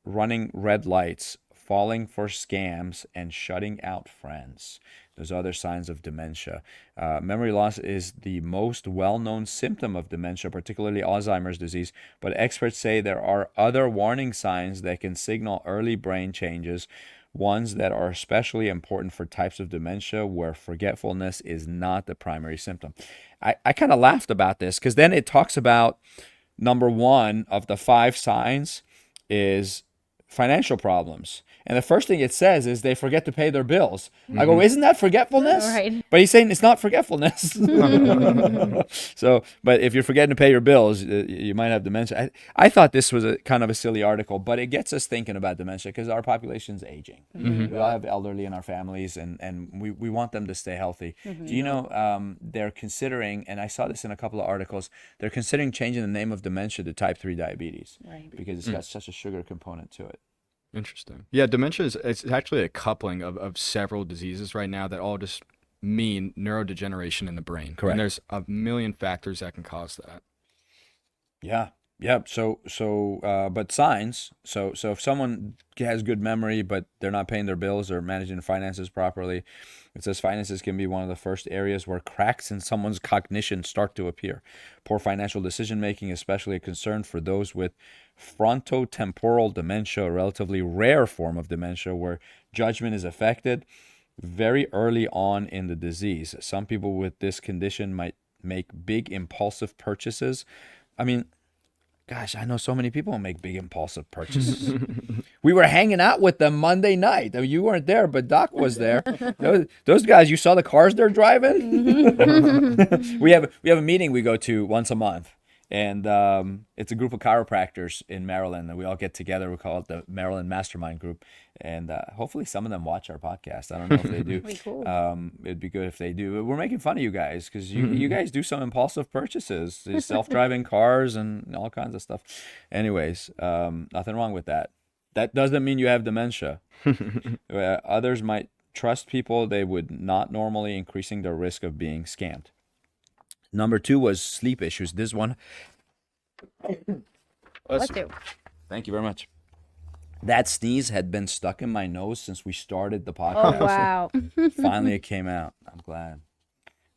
S4: Running red lights, falling for scams, and shutting out friends. Those other signs of dementia. Memory loss is the most well-known symptom of dementia, particularly Alzheimer's disease, but experts say there are other warning signs that can signal early brain changes, ones that are especially important for types of dementia where forgetfulness is not the primary symptom. I kind of laughed about this, because then it talks about number 1 of the 5 signs is financial problems. And the first thing it says is they forget to pay their bills. I go, isn't that forgetfulness?
S5: Right.
S4: But he's saying it's not forgetfulness. So, but if you're forgetting to pay your bills, you might have dementia. I thought this was a kind of a silly article, but it gets us thinking about dementia because our population's aging. We all have elderly in our families, and we want them to stay healthy. Do you know they're considering, and I saw this in a couple of articles, they're considering changing the name of dementia to type 3 diabetes because it's got such a sugar component to it.
S3: Interesting. Yeah, dementia is it's actually a coupling of several diseases right now that all just mean neurodegeneration in the brain.
S4: Correct.
S3: And there's a million factors that can cause that.
S4: Yeah. Yeah. But signs. So if someone has good memory, but they're not paying their bills or managing their finances properly, it says finances can be one of the first areas where cracks in someone's cognition start to appear. Poor financial decision making, especially a concern for those with frontotemporal dementia, a relatively rare form of dementia where judgment is affected very early on in the disease. Some people with this condition might make big impulsive purchases. I mean, gosh, I know so many people who make big impulsive purchases. We were hanging out with them Monday night. You weren't there, but Doc was there. Those guys, you saw the cars they're driving? We have a meeting we go to once a month. And it's a group of chiropractors in Maryland, and we all get together. We call it the Maryland Mastermind Group. And hopefully some of them watch our podcast. I don't know if they do.
S5: Cool.
S4: It'd be good if they do. We're making fun of you guys because you guys do some impulsive purchases, these self-driving cars and all kinds of stuff. Anyways, nothing wrong with that. That doesn't mean you have dementia. Others might trust people they would not normally, increasing their risk of being scammed. Number 2 was sleep issues. This one.
S5: Bless you.
S4: Thank you very much. That sneeze had been stuck in my nose since we started the podcast.
S5: Oh, wow.
S4: Finally, it came out. I'm glad.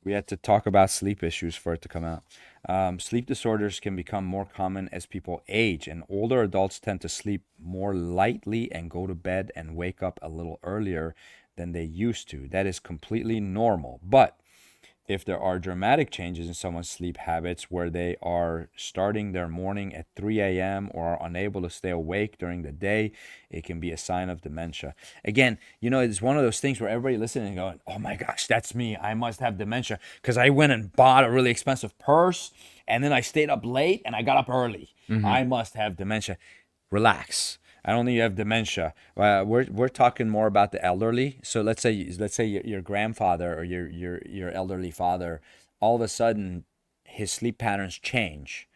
S4: We had to talk about sleep issues for it to come out. Sleep disorders can become more common as people age, and older adults tend to sleep more lightly and go to bed and wake up a little earlier than they used to. That is completely normal. But if there are dramatic changes in someone's sleep habits where they are starting their morning at 3 a.m. or are unable to stay awake during the day, it can be a sign of dementia. Again, it's one of those things where everybody listening and going, oh my gosh, that's me. I must have dementia because I went and bought a really expensive purse and then I stayed up late and I got up early. I must have dementia. Relax. I don't think you have dementia. We're talking more about the elderly. So let's say your grandfather or your elderly father, all of a sudden his sleep patterns change,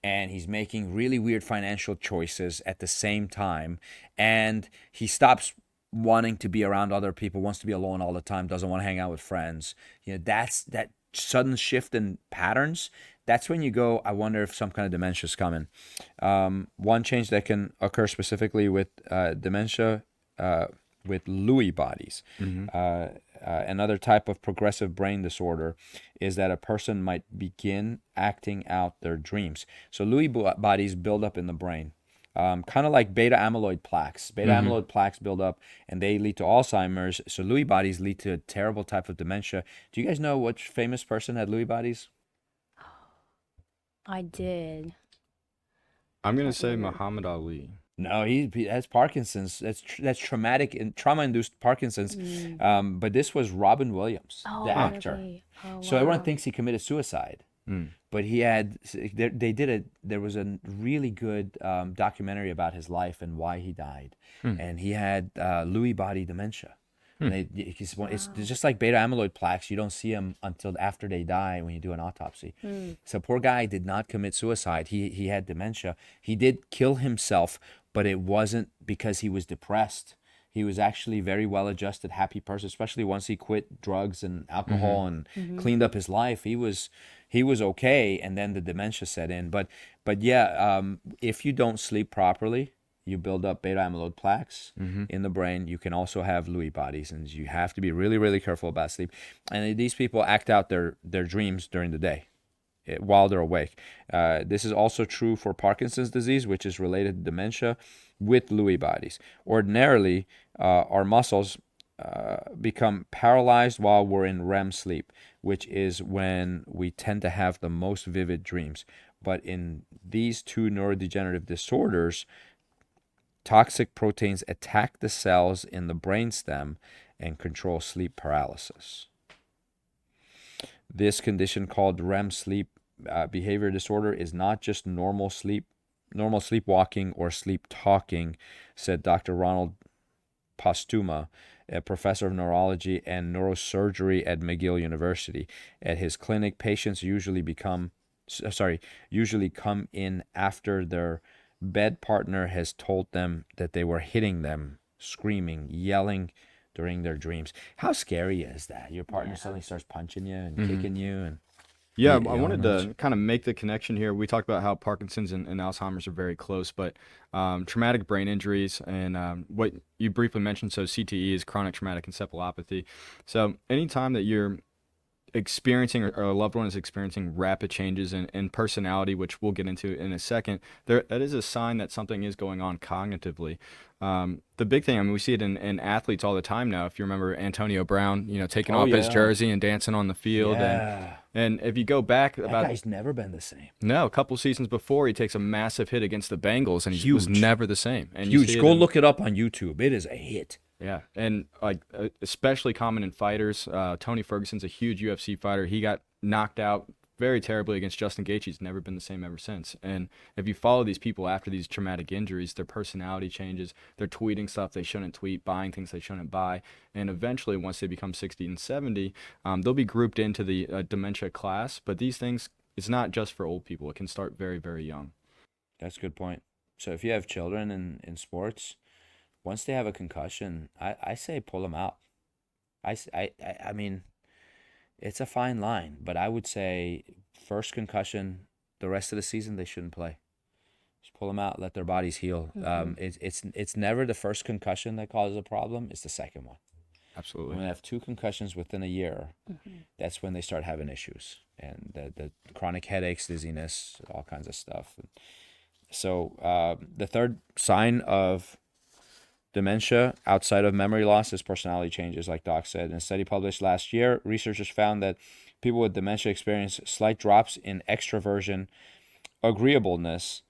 S4: and he's making really weird financial choices at the same time, and he stops wanting to be around other people, wants to be alone all the time, doesn't want to hang out with friends. That's that sudden shift in patterns. That's when you go, I wonder if some kind of dementia is coming. One change that can occur specifically with dementia with Lewy bodies. Another type of progressive brain disorder is that a person might begin acting out their dreams. So Lewy bodies build up in the brain. Kind of like beta amyloid plaques. Beta amyloid plaques build up and they lead to Alzheimer's. So Lewy bodies lead to a terrible type of dementia. Do you guys know which famous person had Lewy bodies?
S5: I did.
S3: I'm going to say Muhammad Ali.
S4: No, he has Parkinson's. That's traumatic and trauma-induced Parkinson's. But this was Robin Williams, the actor.
S5: Really? Oh,
S4: So everyone
S5: wow.
S4: thinks he committed suicide. But he had, there was a really good documentary about his life and why he died. And he had Lewy body dementia. And it's just like beta amyloid plaques. You don't see them until after they die when you do an autopsy. So poor guy did not commit suicide. He had dementia. He did kill himself, but it wasn't because he was depressed. He was actually a very well-adjusted, happy person, especially once he quit drugs and alcohol and cleaned up his life. He was okay, and then the dementia set in. But yeah, if you don't sleep properly, you build up beta amyloid plaques in the brain. You can also have Lewy bodies, and you have to be really, really careful about sleep. And these people act out their dreams during the day while they're awake. This is also true for Parkinson's disease, which is related to dementia with Lewy bodies. Ordinarily, our muscles become paralyzed while we're in REM sleep, which is when we tend to have the most vivid dreams. But in these two neurodegenerative disorders, Toxic proteins attack the cells in the brainstem and control sleep paralysis. This condition, called REM sleep behavior disorder, is not just normal sleepwalking or sleep talking, said Dr. Ronald Postuma, a professor of neurology and neurosurgery at McGill University. At his clinic, patients usually come in after their bed partner has told them that they were hitting them, screaming, yelling during their dreams. How scary is that? Your partner suddenly starts punching you and kicking you, and
S3: Yeah, I wanted to kind of make the connection here. We talked about how Parkinson's and Alzheimer's are very close, but traumatic brain injuries and what you briefly mentioned, so CTE is chronic traumatic encephalopathy. So anytime that you're experiencing or a loved one is experiencing rapid changes in personality, which we'll get into in a second, that is a sign that something is going on cognitively. The big thing, I mean, we see it in athletes all the time now. If you remember Antonio Brown, taking off his jersey and dancing on the field. And if you go back
S4: that guy's never been the same.
S3: No, a couple seasons before, he takes a massive hit against the Bengals, and he was never the same. And
S4: Huge. Go look it up on YouTube. It is a hit.
S3: Yeah, and especially common in fighters. Tony Ferguson's a huge UFC fighter. He got knocked out very terribly against Justin Gaethje. He's never been the same ever since. And if you follow these people after these traumatic injuries, their personality changes. They're tweeting stuff they shouldn't tweet, buying things they shouldn't buy. And eventually, once they become 60 and 70, they'll be grouped into the dementia class. But these things, it's not just for old people. It can start very, very young.
S4: That's a good point. So if you have children in sports, once they have a concussion, I say pull them out. I mean, it's a fine line, but I would say first concussion, the rest of the season they shouldn't play. Just pull them out, let their bodies heal. It's never the first concussion that causes a problem. It's the second one.
S3: Absolutely.
S4: When they have 2 concussions within a year, that's when they start having issues, and the chronic headaches, dizziness, all kinds of stuff. So the third sign of dementia outside of memory loss is personality changes, like Doc said. In a study published last year, researchers found that people with dementia experience slight drops in extroversion, agreeableness,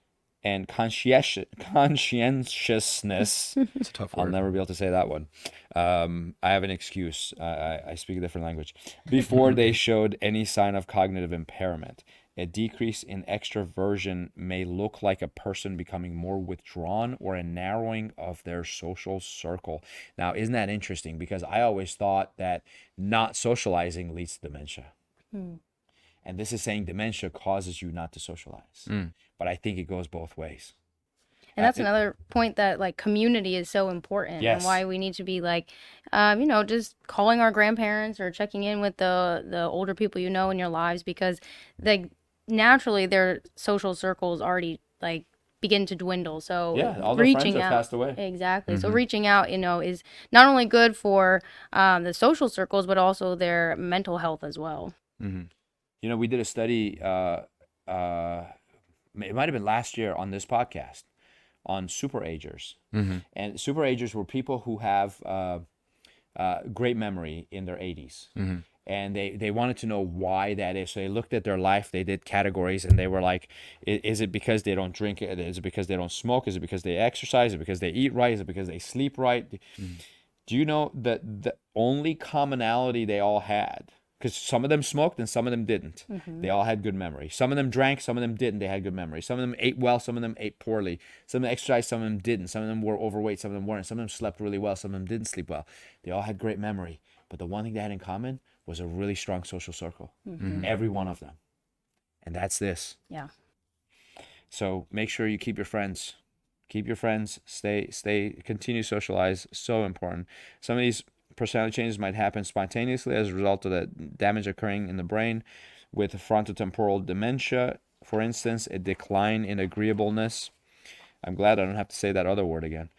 S4: and conscientiousness.
S3: It's a tough word.
S4: I'll never be able to say that one. I have an excuse. I speak a different language. Before they showed any sign of cognitive impairment. A decrease in extroversion may look like a person becoming more withdrawn or a narrowing of their social circle. Now, isn't that interesting? Because I always thought that not socializing leads to dementia. And this is saying dementia causes you not to socialize. But I think it goes both ways.
S5: And that's another point, that like community is so important.
S4: Yes.
S5: And why we need to be like, just calling our grandparents or checking in with the older people in your lives, because naturally their social circles already like begin to dwindle. So
S4: all their friends have
S5: out,
S4: passed away.
S5: Exactly. So reaching out, is not only good for the social circles, but also their mental health as well.
S4: We did a study, it might have been last year on this podcast, on superagers. And superagers were people who have great memory in their 80s. And they wanted to know why that is. So they looked at their life, they did categories, and they were like, is it because they don't drink? Is it because they don't smoke? Is it because they exercise? Is it because they eat right? Is it because they sleep right? Do you know that the only commonality they all had, because some of them smoked and some of them didn't, they all had good memory. Some of them drank, some of them didn't, they had good memory. Some of them ate well, some of them ate poorly. Some of them exercised, some of them didn't. Some of them were overweight, some of them weren't. Some of them slept really well, some of them didn't sleep well. They all had great memory. But the one thing they had in common was a really strong social circle. Every one of them. And that's this.
S5: Yeah.
S4: So make sure you keep your friends. Keep your friends. Continue to socialize. So important. Some of these personality changes might happen spontaneously as a result of the damage occurring in the brain. With frontotemporal dementia, for instance, a decline in agreeableness. I'm glad I don't have to say that other word again.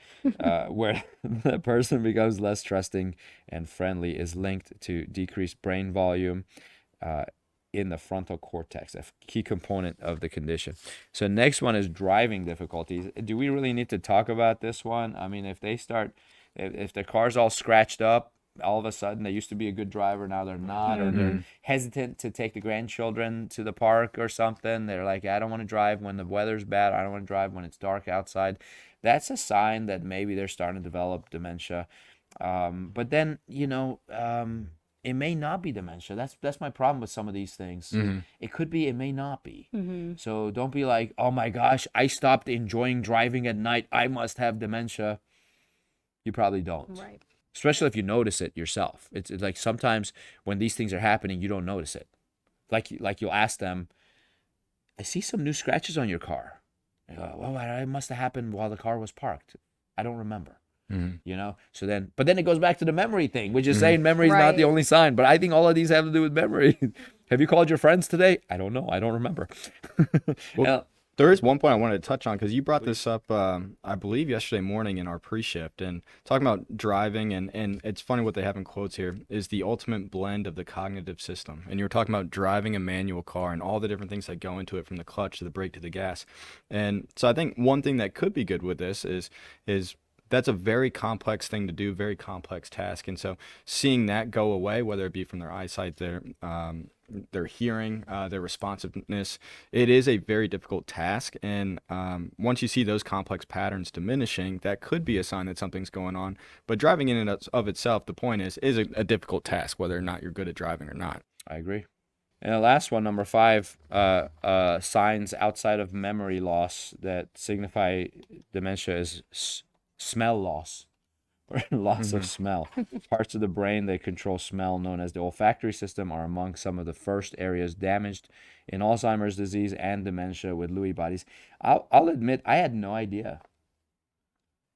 S4: Where the person becomes less trusting and friendly is linked to decreased brain volume in the frontal cortex, a key component of the condition. So next one is driving difficulties. Do we really need to talk about this one? I mean, if the car's all scratched up, all of a sudden they used to be a good driver, now they're not, or they're hesitant to take the grandchildren to the park or something. They're like, I don't want to drive when the weather's bad. I don't want to drive when it's dark outside. That's a sign that maybe they're starting to develop dementia. But then, it may not be dementia. That's my problem with some of these things. It could be, it may not be. So don't be like, oh my gosh, I stopped enjoying driving at night, I must have dementia. You probably don't.
S5: Right.
S4: Especially if you notice it yourself. It's like sometimes when these things are happening, you don't notice it. Like you'll ask them, I see some new scratches on your car. They go, well, it must have happened while the car was parked. I don't remember. So then, but then it goes back to the memory thing, which is saying memory is not the
S5: Right.
S4: only sign. But I think all of these have to do with memory. Have you called your friends today? I don't know. I don't remember.
S3: Well, there is one point I wanted to touch on because you brought this up, I believe, yesterday morning in our pre-shift, and talking about driving, and it's funny what they have in quotes here is the ultimate blend of the cognitive system. And you're talking about driving a manual car and all the different things that go into it, from the clutch to the brake to the gas. And so I think one thing that could be good with this is that's a very complex thing to do, very complex task. And so seeing that go away, whether it be from their eyesight, their hearing, their responsiveness, it is a very difficult task. And once you see those complex patterns diminishing, that could be a sign that something's going on. But driving in and of itself, the point is a difficult task, whether or not you're good at driving or not.
S4: I agree. And the last one, number 5, signs outside of memory loss that signify dementia is smell loss, or loss of smell. Parts of the brain that control smell, known as the olfactory system, are among some of the first areas damaged in Alzheimer's disease and dementia with Lewy bodies. I'll admit, I had no idea.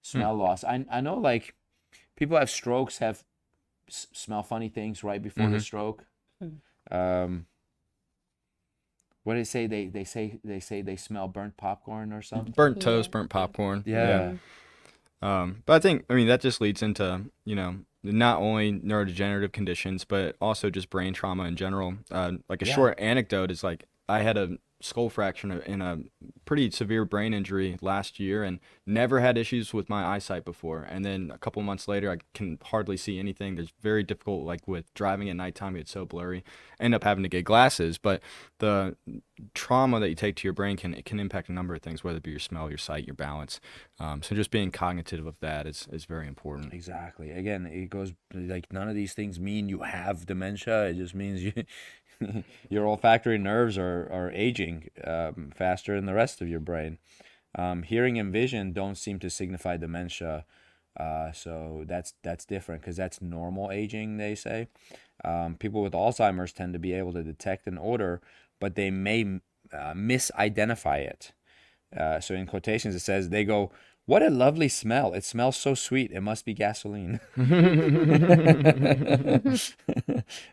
S4: Smell loss. I know, like, people have strokes, have smell funny things right before the stroke. What do they say? They say they smell burnt popcorn or something.
S3: Burnt toast, burnt popcorn.
S4: Yeah.
S3: But I think, that just leads into, not only neurodegenerative conditions, but also just brain trauma in general. Like a short anecdote is, like, I had a skull fracture in a pretty severe brain injury last year and never had issues with my eyesight before. And then a couple months later, I can hardly see anything. There's very difficult, like with driving at nighttime, it's so blurry. End up having to get glasses. But the trauma that you take to your brain can impact a number of things, whether it be your smell, your sight, your balance. So just being cognitive of that is very important.
S4: Exactly. Again, it goes like, none of these things mean you have dementia. It just means you your olfactory nerves are aging faster than the rest of your brain. Hearing and vision don't seem to signify dementia, so that's different because that's normal aging, they say. People with Alzheimer's tend to be able to detect an odor, but they may misidentify it. So in quotations, it says, they go, "What a lovely smell. It smells so sweet. It must be gasoline."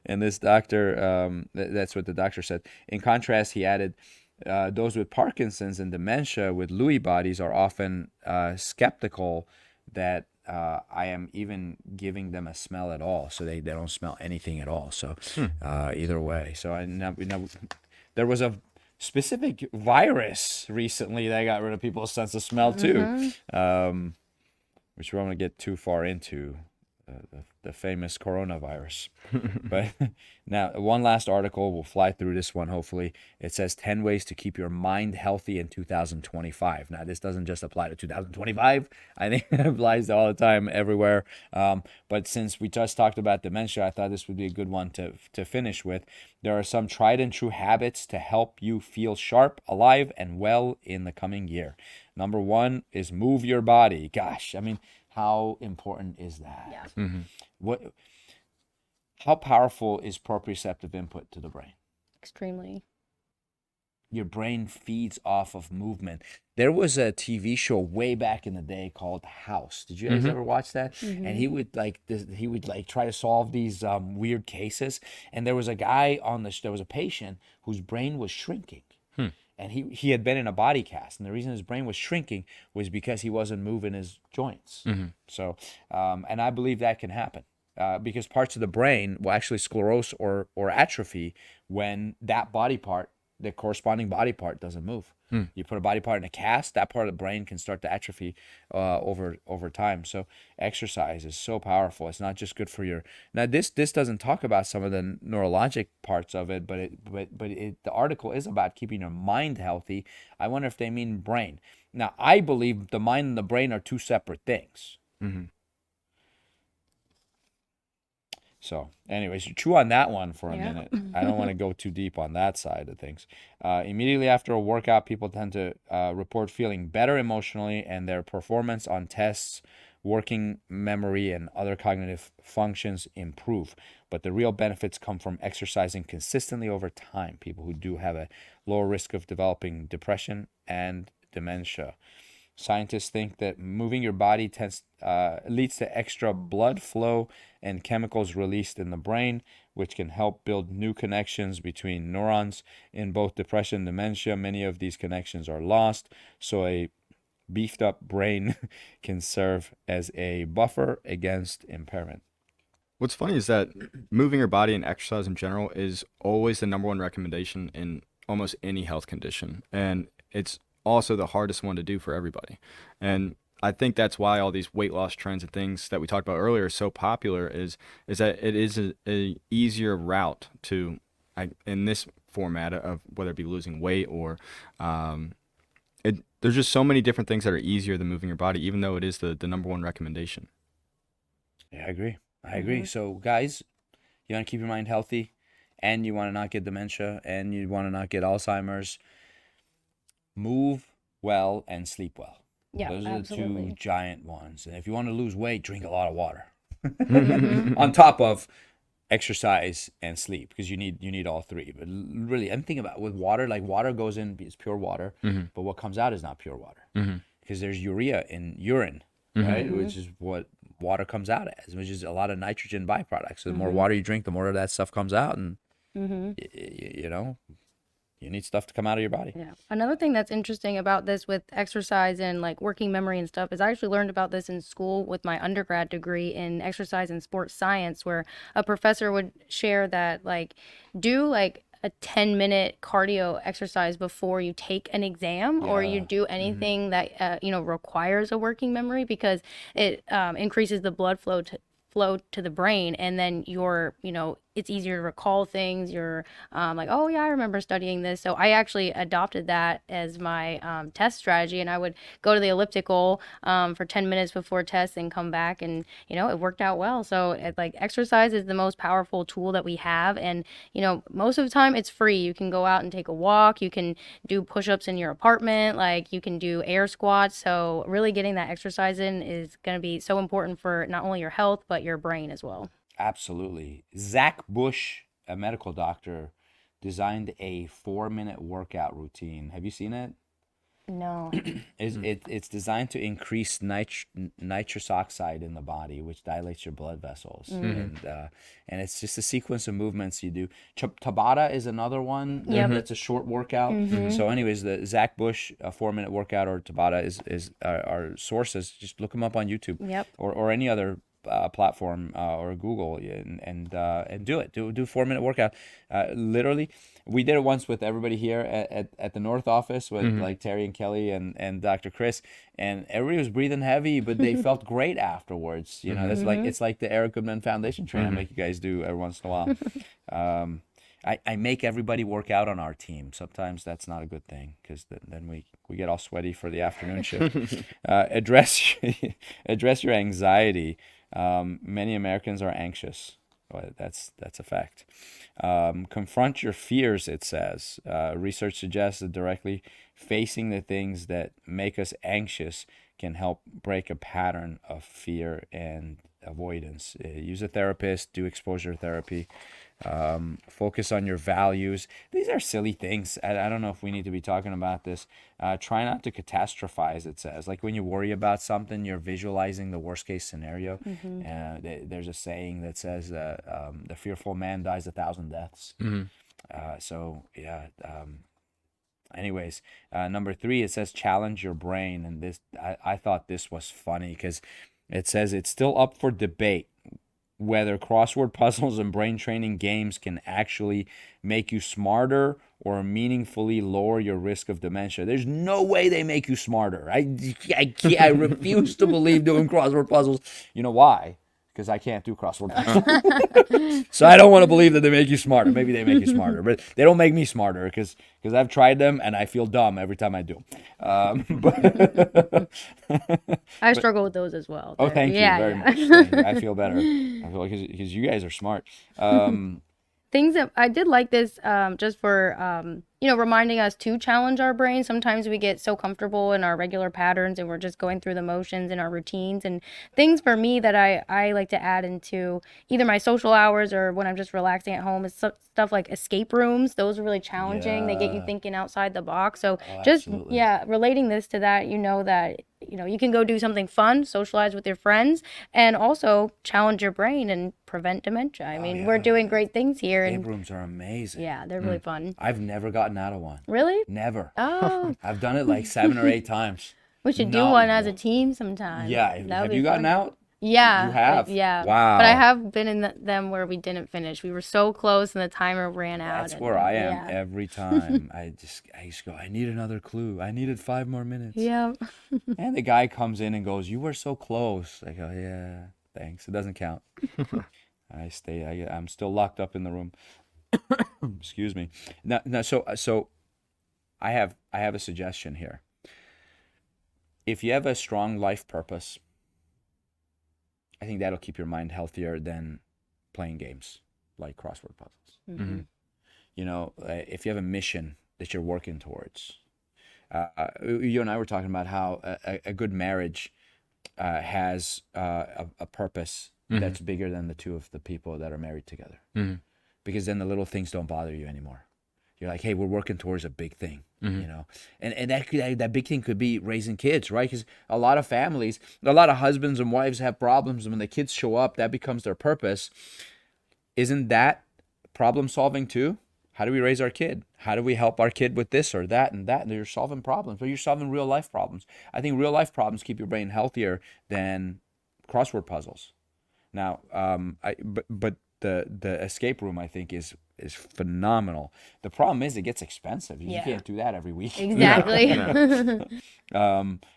S4: And this doctor, that's what the doctor said. In contrast, he added, those with Parkinson's and dementia with Lewy bodies are often skeptical that I am even giving them a smell at all. So they don't smell anything at all. So either way. So there was a specific virus recently that got rid of people's sense of smell too, which we won't get too far into, the famous coronavirus. But now, one last article, we'll fly through this one hopefully. It says 10 ways to keep your mind healthy in 2025. Now, this doesn't just apply to 2025. I think it applies to all the time, everywhere. But since we just talked about dementia, I thought this would be a good one to finish with. There are some tried and true habits to help you feel sharp, alive, and well in the coming year. Number 1 is move your body. Gosh, I mean, how important is that? Yeah. How powerful is proprioceptive input to the brain?
S5: Extremely.
S4: Your brain feeds off of movement. There was a TV show way back in the day called House. Did you guys ever watch that? And he would try to solve these weird cases. And there was a guy there was a patient whose brain was shrinking. And he had been in a body cast, and the reason his brain was shrinking was because he wasn't moving his joints. So, and I believe that can happen because parts of the brain will actually sclerose or atrophy when that body part the corresponding body part doesn't move. You put a body part in a cast, that part of the brain can start to atrophy over time. So exercise is so powerful. It's not just good for your. Now this doesn't talk about some of the neurologic parts of it, but the article is about keeping your mind healthy. I wonder if they mean brain. Now I believe the mind and the brain are two separate things. So anyways, chew on that one for a minute. I don't want to go too deep on that side of things. Immediately after a workout, people tend to report feeling better emotionally, and their performance on tests, working memory, and other cognitive functions improve. But the real benefits come from exercising consistently over time. People who do have a lower risk of developing depression and dementia. Scientists think that moving your body leads to extra blood flow and chemicals released in the brain, which can help build new connections between neurons. In both depression and dementia, many of these connections are lost, so a beefed up brain can serve as a buffer against impairment.
S3: What's funny is that moving your body and exercise in general is always the number one recommendation in almost any health condition. And it's also the hardest one to do for everybody. And I think that's why all these weight loss trends and things that we talked about earlier are so popular is that it is a easier route to, in this format of whether it be losing weight or there's just so many different things that are easier than moving your body, even though it is the number one recommendation.
S4: Yeah, I agree. So guys, you want to keep your mind healthy, and you want to not get dementia, and you want to not get Alzheimer's, move well and sleep well.
S5: Yeah,
S4: those are
S5: absolutely.
S4: the two giant ones. And if you want to lose weight, drink a lot of water on top of exercise and sleep, because you need all three. But really, I'm thinking about with water, like water goes in, it's pure water, but what comes out is not pure water, because there's urea in urine, right? Which is what water comes out as, which is a lot of nitrogen byproducts. So the more water you drink, the more of that stuff comes out, and you know, you need stuff to come out of your body.
S5: Yeah. Another thing that's interesting about this with exercise and like working memory and stuff is I actually learned about this in school with my undergrad degree in exercise and sports science, where a professor would share that like do like a 10-minute cardio exercise before you take an exam or you do anything that requires a working memory, because it increases the blood flow to the brain, and then it's easier to recall things. You're like, oh yeah, I remember studying this. So I actually adopted that as my test strategy, and I would go to the elliptical for 10 minutes before tests and come back, and it worked out well. So exercise is the most powerful tool that we have, and most of the time it's free. You can go out and take a walk, you can do push-ups in your apartment, like you can do air squats. So really getting that exercise in is going to be so important for not only your health but your brain as well.
S4: Absolutely. Zach Bush, a medical doctor, designed a 4-minute workout routine. Have you seen it?
S5: No.
S4: It's designed to increase nitrous oxide in the body, which dilates your blood vessels, and it's just a sequence of movements you do. Tabata is another one. That's a short workout. So, anyways, the Zach Bush 4-minute workout or Tabata is our sources. Just look them up on YouTube, or any other platform or Google, and do it. Do a 4-minute workout. Literally, we did it once with everybody here at the North office with like Terry and Kelly and Dr. Chris, and everybody was breathing heavy, but they felt great afterwards. That's like it's like the Eric Goodman Foundation training I make you guys do every once in a while. I make everybody work out on our team. Sometimes that's not a good thing, because then we get all sweaty for the afternoon shift. Address your anxiety. Many Americans are anxious. Well, that's a fact. Confront your fears, it says. Research suggests that directly facing the things that make us anxious can help break a pattern of fear and avoidance. Use a therapist, do exposure therapy. Focus on your values. These are silly things. I don't know if we need to be talking about this. Try not to catastrophize, it says. Like when you worry about something, you're visualizing the worst case scenario. There's a saying that says the fearful man dies 1,000 deaths. Anyways, number 3, it says challenge your brain. And this, I thought this was funny, because it says it's still up for debate whether crossword puzzles and brain training games can actually make you smarter or meaningfully lower your risk of dementia. There's no way they make you smarter. I refuse to believe doing crossword puzzles. You know why? Because I can't do crossword puzzles. So I don't want to believe that they make you smarter. Maybe they make you smarter, but they don't make me smarter because I've tried them and I feel dumb every time I do.
S5: I struggle with those as well.
S4: Oh, thank you very much. Thank you. I feel better. I feel like because you guys are smart.
S5: Things that I did like this, just for reminding us to challenge our brain. Sometimes we get so comfortable in our regular patterns and we're just going through the motions and our routines, and things for me that I like to add into either my social hours or when I'm just relaxing at home is stuff like escape rooms. Those are really challenging. They get you
S4: Yeah.
S5: thinking outside the box. So
S4: Oh,
S5: just
S4: absolutely.
S5: relating this to that, that you can go do something fun, socialize with your friends, and also challenge your brain and prevent dementia. I mean, we're doing great things here,
S4: Escape
S5: and
S4: rooms are amazing.
S5: yeah, they're really fun.
S4: I've never gotten out of one.
S5: Really?
S4: Never.
S5: Oh,
S4: I've done it like 7 or 8 times.
S5: we should do
S4: Not
S5: one as a
S4: one.
S5: team sometime.
S4: Yeah.
S5: That would
S4: Have
S5: be
S4: you gotten
S5: fun.
S4: out?
S5: Yeah.
S4: You have?
S5: Yeah.
S4: Wow.
S5: But I have been in them where we didn't finish. We were so close and the timer ran out.
S4: That's
S5: and-
S4: where I am
S5: yeah.
S4: every time. I used to go, I need another clue. I needed 5 more minutes.
S5: Yeah.
S4: And the guy comes in and goes, you were so close. I go, yeah, thanks. It doesn't count. I'm still locked up in the room. Excuse me. Now, so I have a suggestion here. If you have a strong life purpose, I think that'll keep your mind healthier than playing games like crossword puzzles.
S5: Mhm.
S4: If you have a mission that you're working towards, you and I were talking about how a good marriage has a purpose that's bigger than the two of the people that are married together. Because then the little things don't bother you anymore. You're like, hey, we're working towards a big thing, and that big thing could be raising kids, right? Because a lot of families, a lot of husbands and wives have problems, and when the kids show up, that becomes their purpose. Isn't that problem solving too? How do we raise our kid? How do we help our kid with this or that and that? And you're solving problems, but you're solving real life problems. I think real life problems keep your brain healthier than crossword puzzles. Now, but the escape room I think is phenomenal. The problem is it gets expensive. You
S5: Yeah.
S4: can't do that every week.
S5: Exactly.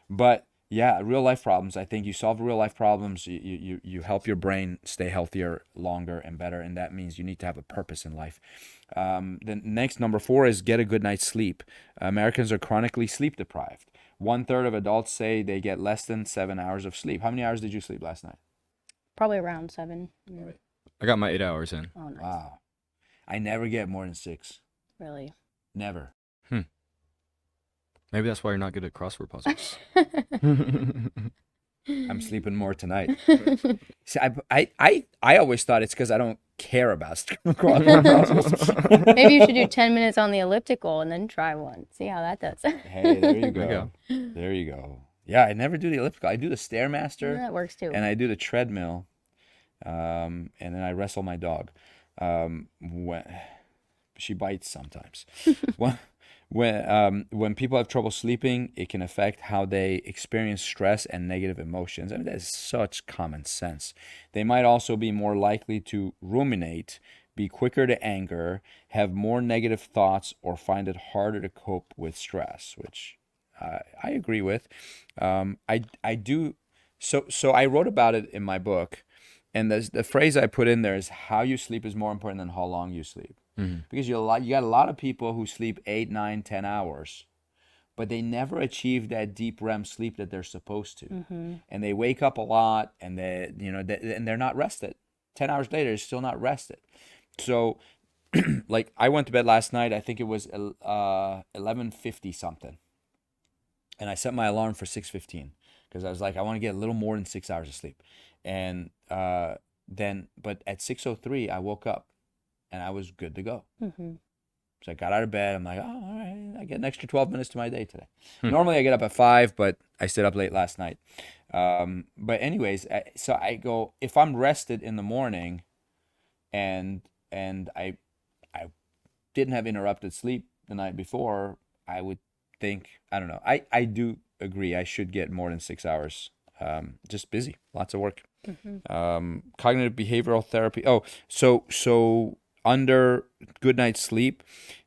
S4: But yeah, real life problems. I think you solve real life problems. You help your brain stay healthier, longer, and better. And that means you need to have a purpose in life. The next, number 4, is get a good night's sleep. Americans are chronically sleep deprived. 1/3 of adults say they get less than 7 hours of sleep. How many hours did you sleep last night?
S5: Probably around 7. Yeah.
S3: I got my 8 hours in.
S5: Oh, nice.
S4: Wow. I never get more than 6.
S5: Really?
S4: Never.
S3: Maybe that's why you're not good at crossword puzzles.
S4: I'm sleeping more tonight. See, I always thought it's because I don't care about crossword puzzles.
S5: Maybe you should do 10 minutes on the elliptical and then try one. See how that does.
S4: Hey, there you
S3: There you
S4: go. There you go. Yeah, I never do the elliptical. I do the Stairmaster
S5: That works too.
S4: and I do the treadmill, and then I wrestle my dog. When she bites sometimes. When people have trouble sleeping, it can affect how they experience stress and negative emotions. I mean, that's such common sense. They might also be more likely to ruminate, be quicker to anger, have more negative thoughts, or find it harder to cope with stress, which I agree with. I do. So I wrote about it in my book, and the phrase I put in there is how you sleep is more important than how long you sleep. Because you got a lot of people who sleep 8, 9, 10 hours, but they never achieve that deep REM sleep that they're supposed to, and they wake up a lot, and and they're not rested. 10 hours later, they're still not rested. So, like I went to bed last night. I think it was 11:50 something, and I set my alarm for 6:15 because I was like, I want to get a little more than 6 hours of sleep, and but at 6:03 I woke up. And I was good to go. So I got out of bed. I'm like, oh, all right, I get an extra 12 minutes to my day today. Normally I get up at 5, but I stayed up late last night. But anyways, so I go, if I'm rested in the morning and I didn't have interrupted sleep the night before, I would think, I don't know. I do agree I should get more than 6 hours. Just busy, lots of work. Cognitive behavioral therapy. Oh, so under good night's sleep,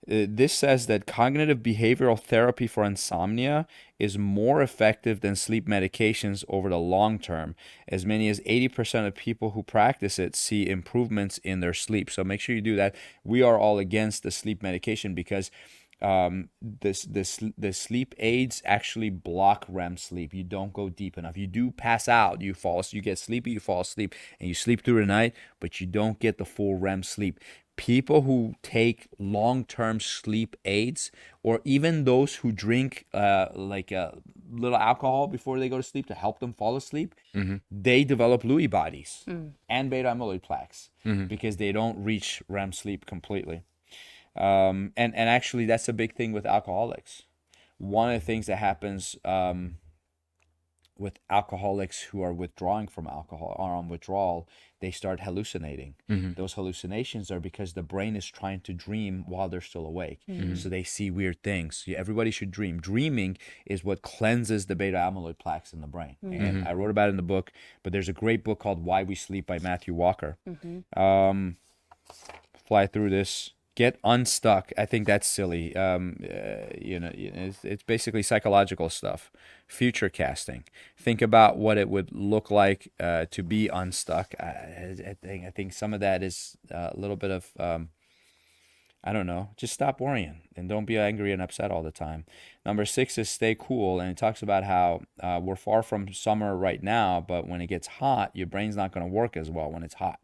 S4: this says that cognitive behavioral therapy for insomnia is more effective than sleep medications over the long term. As many as 80% of people who practice it see improvements in their sleep. So make sure you do that. We are all against the sleep medication because the sleep aids actually block REM sleep. You don't go deep enough. You do pass out, you get sleepy, you fall asleep, and you sleep through the night, but you don't get the full REM sleep. People who take long-term sleep aids, or even those who drink like a little alcohol before they go to sleep to help them fall asleep, they develop Lewy bodies and beta amyloid plaques because they don't reach REM sleep completely. And actually, that's a big thing with alcoholics. One of the things that happens with alcoholics who are withdrawing from alcohol or on withdrawal, they start hallucinating. Those hallucinations are because the brain is trying to dream while they're still awake. So they see weird things. Everybody should dream. Dreaming is what cleanses the beta amyloid plaques in the brain. And I wrote about it in the book, but there's a great book called Why We Sleep by Matthew Walker. Fly through this. Get unstuck. I think that's silly. It's basically psychological stuff. Future casting. Think about what it would look like to be unstuck. I think some of that is a little bit of I don't know. Just stop worrying and don't be angry and upset all the time. Number 6 is stay cool, and it talks about how we're far from summer right now, but when it gets hot, your brain's not going to work as well when it's hot.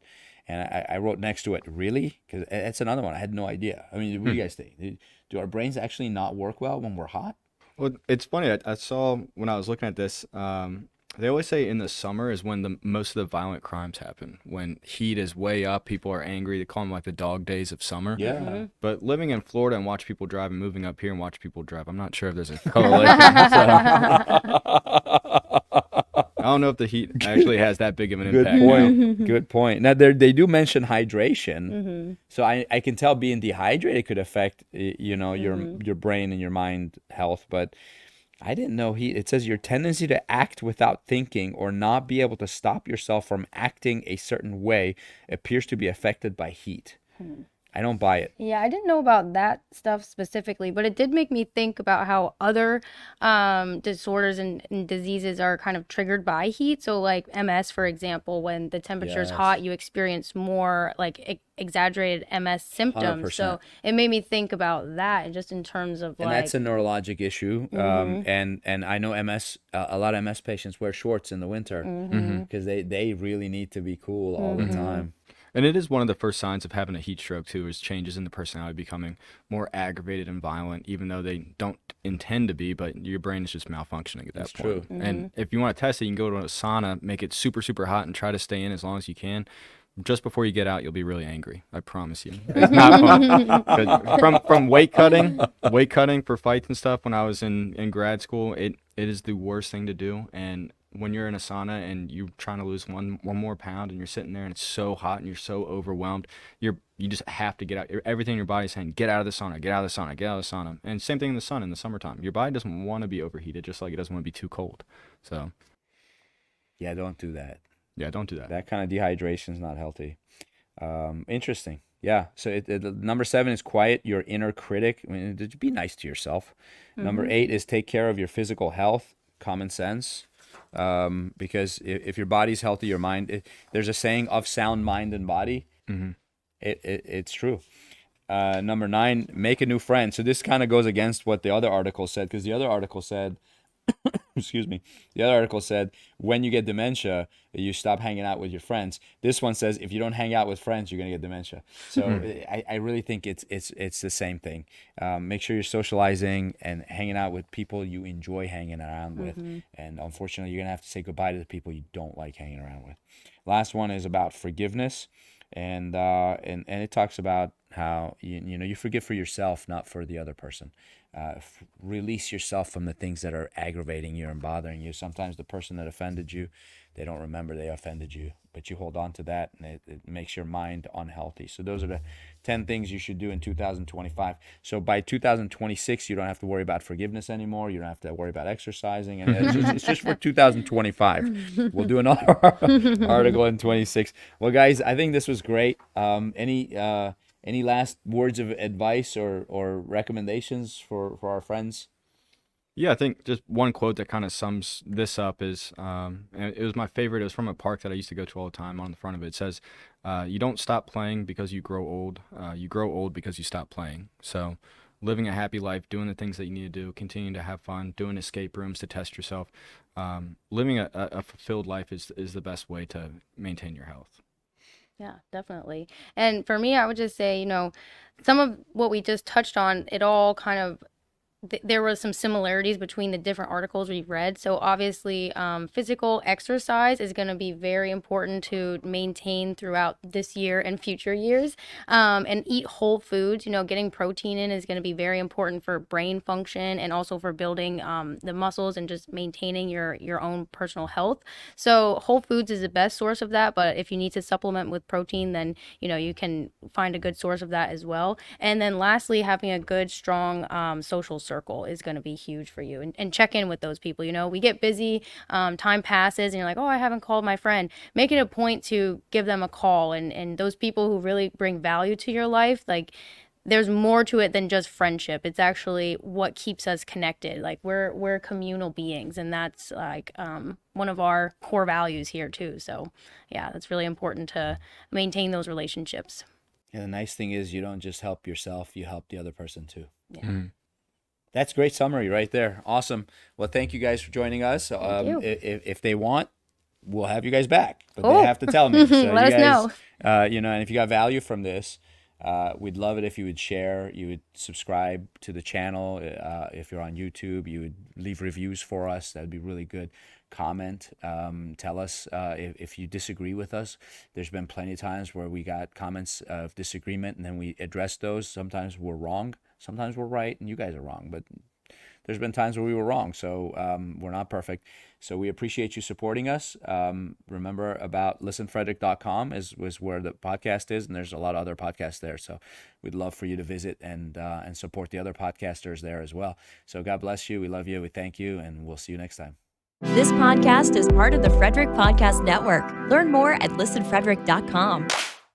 S4: And I wrote next to it, really? Because that's another one. I had no idea. I mean, what do you guys think? Do our brains actually not work well when we're hot?
S3: Well, it's funny. I saw when I was looking at this, they always say in the summer is when most of the violent crimes happen. When heat is way up, people are angry. They call them like the dog days of summer.
S4: Yeah.
S3: But living in Florida and watch people drive and moving up here and watch people drive, I'm not sure if there's a correlation. I don't know if the heat actually has that big of an impact.
S4: Good point. Good point. Now, they do mention hydration. So I can tell being dehydrated could affect, your brain and your mind health. But I didn't know it says your tendency to act without thinking or not be able to stop yourself from acting a certain way appears to be affected by heat. I don't buy it.
S5: Yeah, I didn't know about that stuff specifically, but it did make me think about how other disorders and diseases are kind of triggered by heat. So like MS, for example, when the temperature is hot, you experience more like exaggerated MS symptoms.
S4: 100%.
S5: So it made me think about that just in terms of
S4: And that's a neurologic issue. And I know MS, a lot of MS patients wear shorts in the winter because they really need to be cool all the time.
S3: And it is one of the first signs of having a heat stroke, too, is changes in the personality, becoming more aggravated and violent, even though they don't intend to be, but your brain is just malfunctioning at that point.
S4: True.
S3: And if you want to test it, you can go to a sauna, make it super, super hot, and try to stay in as long as you can. Just before you get out, you'll be really angry. I promise you. It's not fun. From weight cutting for fights and stuff when I was in grad school, it is the worst thing to do. And when you're in a sauna and you're trying to lose one more pound and you're sitting there and it's so hot and you're so overwhelmed, you just have to get out. Everything in your body's saying, get out of the sauna, get out of the sauna, get out of the sauna. And same thing in the sun in the summertime. Your body doesn't want to be overheated, just like it doesn't want to be too cold. So
S4: Yeah, don't do that.
S3: yeah, don't do that.
S4: That kind of dehydration is not healthy. Interesting. Yeah. So number 7 is quiet your inner critic. I mean, be nice to yourself. Number 8 is take care of your physical health. Common sense. Because if your body's healthy, your mind. There's a saying of sound mind and body. It's true. Number 9, make a new friend. So this kind of goes against what the other article said, because the other article said. Excuse me. The other article said when you get dementia, you stop hanging out with your friends. This one says if you don't hang out with friends, you're gonna get dementia. So I really think it's the same thing. Make sure you're socializing and hanging out with people you enjoy hanging around with. And unfortunately, you're gonna have to say goodbye to the people you don't like hanging around with. Last one is about forgiveness, and it talks about how you forgive for yourself, not for the other person. Release yourself from the things that are aggravating you and bothering you. Sometimes the person that offended you, they don't remember they offended you, but you hold on to that, and it makes your mind unhealthy. So those are the 10 things you should do in 2025. So by 2026, you don't have to worry about forgiveness anymore. You don't have to worry about exercising, and it's just for 2025. We'll do another article in 26. Well, guys, I think this was great. Any last words of advice or recommendations for our friends?
S3: Yeah, I think just one quote that kind of sums this up is, and it was my favorite. It was from a park that I used to go to all the time. On the front of it, it says, "You don't stop playing because you grow old. You grow old because you stop playing." So, living a happy life, doing the things that you need to do, continuing to have fun, doing escape rooms to test yourself, living a fulfilled life is the best way to maintain your health.
S5: Yeah, definitely. And for me, I would just say, some of what we just touched on, it all kind of there were some similarities between the different articles we've read. So obviously, physical exercise is going to be very important to maintain throughout this year and future years. And eat whole foods. Getting protein in is going to be very important for brain function and also for building the muscles and just maintaining your own personal health. So whole foods is the best source of that. But if you need to supplement with protein, then you can find a good source of that as well. And then lastly, having a good, strong social circle is going to be huge for you, and check in with those people. We get busy, time passes, and you're like, oh, I haven't called my friend. Make it a point to give them a call, and those people who really bring value to your life, like, there's more to it than just friendship. It's actually what keeps us connected. Like, we're communal beings, and that's like one of our core values here too. So yeah, that's really important to maintain those relationships.
S4: And the nice thing is you don't just help yourself, you help the other person too.
S5: Yeah.
S3: Mm-hmm.
S4: That's great summary right there. Awesome. Well, thank you guys for joining us.
S5: Thank you.
S4: If they want, we'll have you guys back, but
S5: Oh.
S4: they have to tell me. So
S5: Let us know.
S4: And if you got value from this, we'd love it if you would share, you would subscribe to the channel. If you're on YouTube, you would leave reviews for us. That'd be really good. Comment, tell us if you disagree with us. There's been plenty of times where we got comments of disagreement, and then we address those. Sometimes we're wrong, sometimes we're right, and you guys are wrong, but there's been times where we were wrong. So we're not perfect. So we appreciate you supporting us. Remember about listenfrederick.com is where the podcast is, and there's a lot of other podcasts there. So we'd love for you to visit and support the other podcasters there as well. So God bless you. We love you. We thank you, and we'll see you next time.
S1: This podcast is part of the Frederick Podcast Network. Learn more at listenfrederick.com.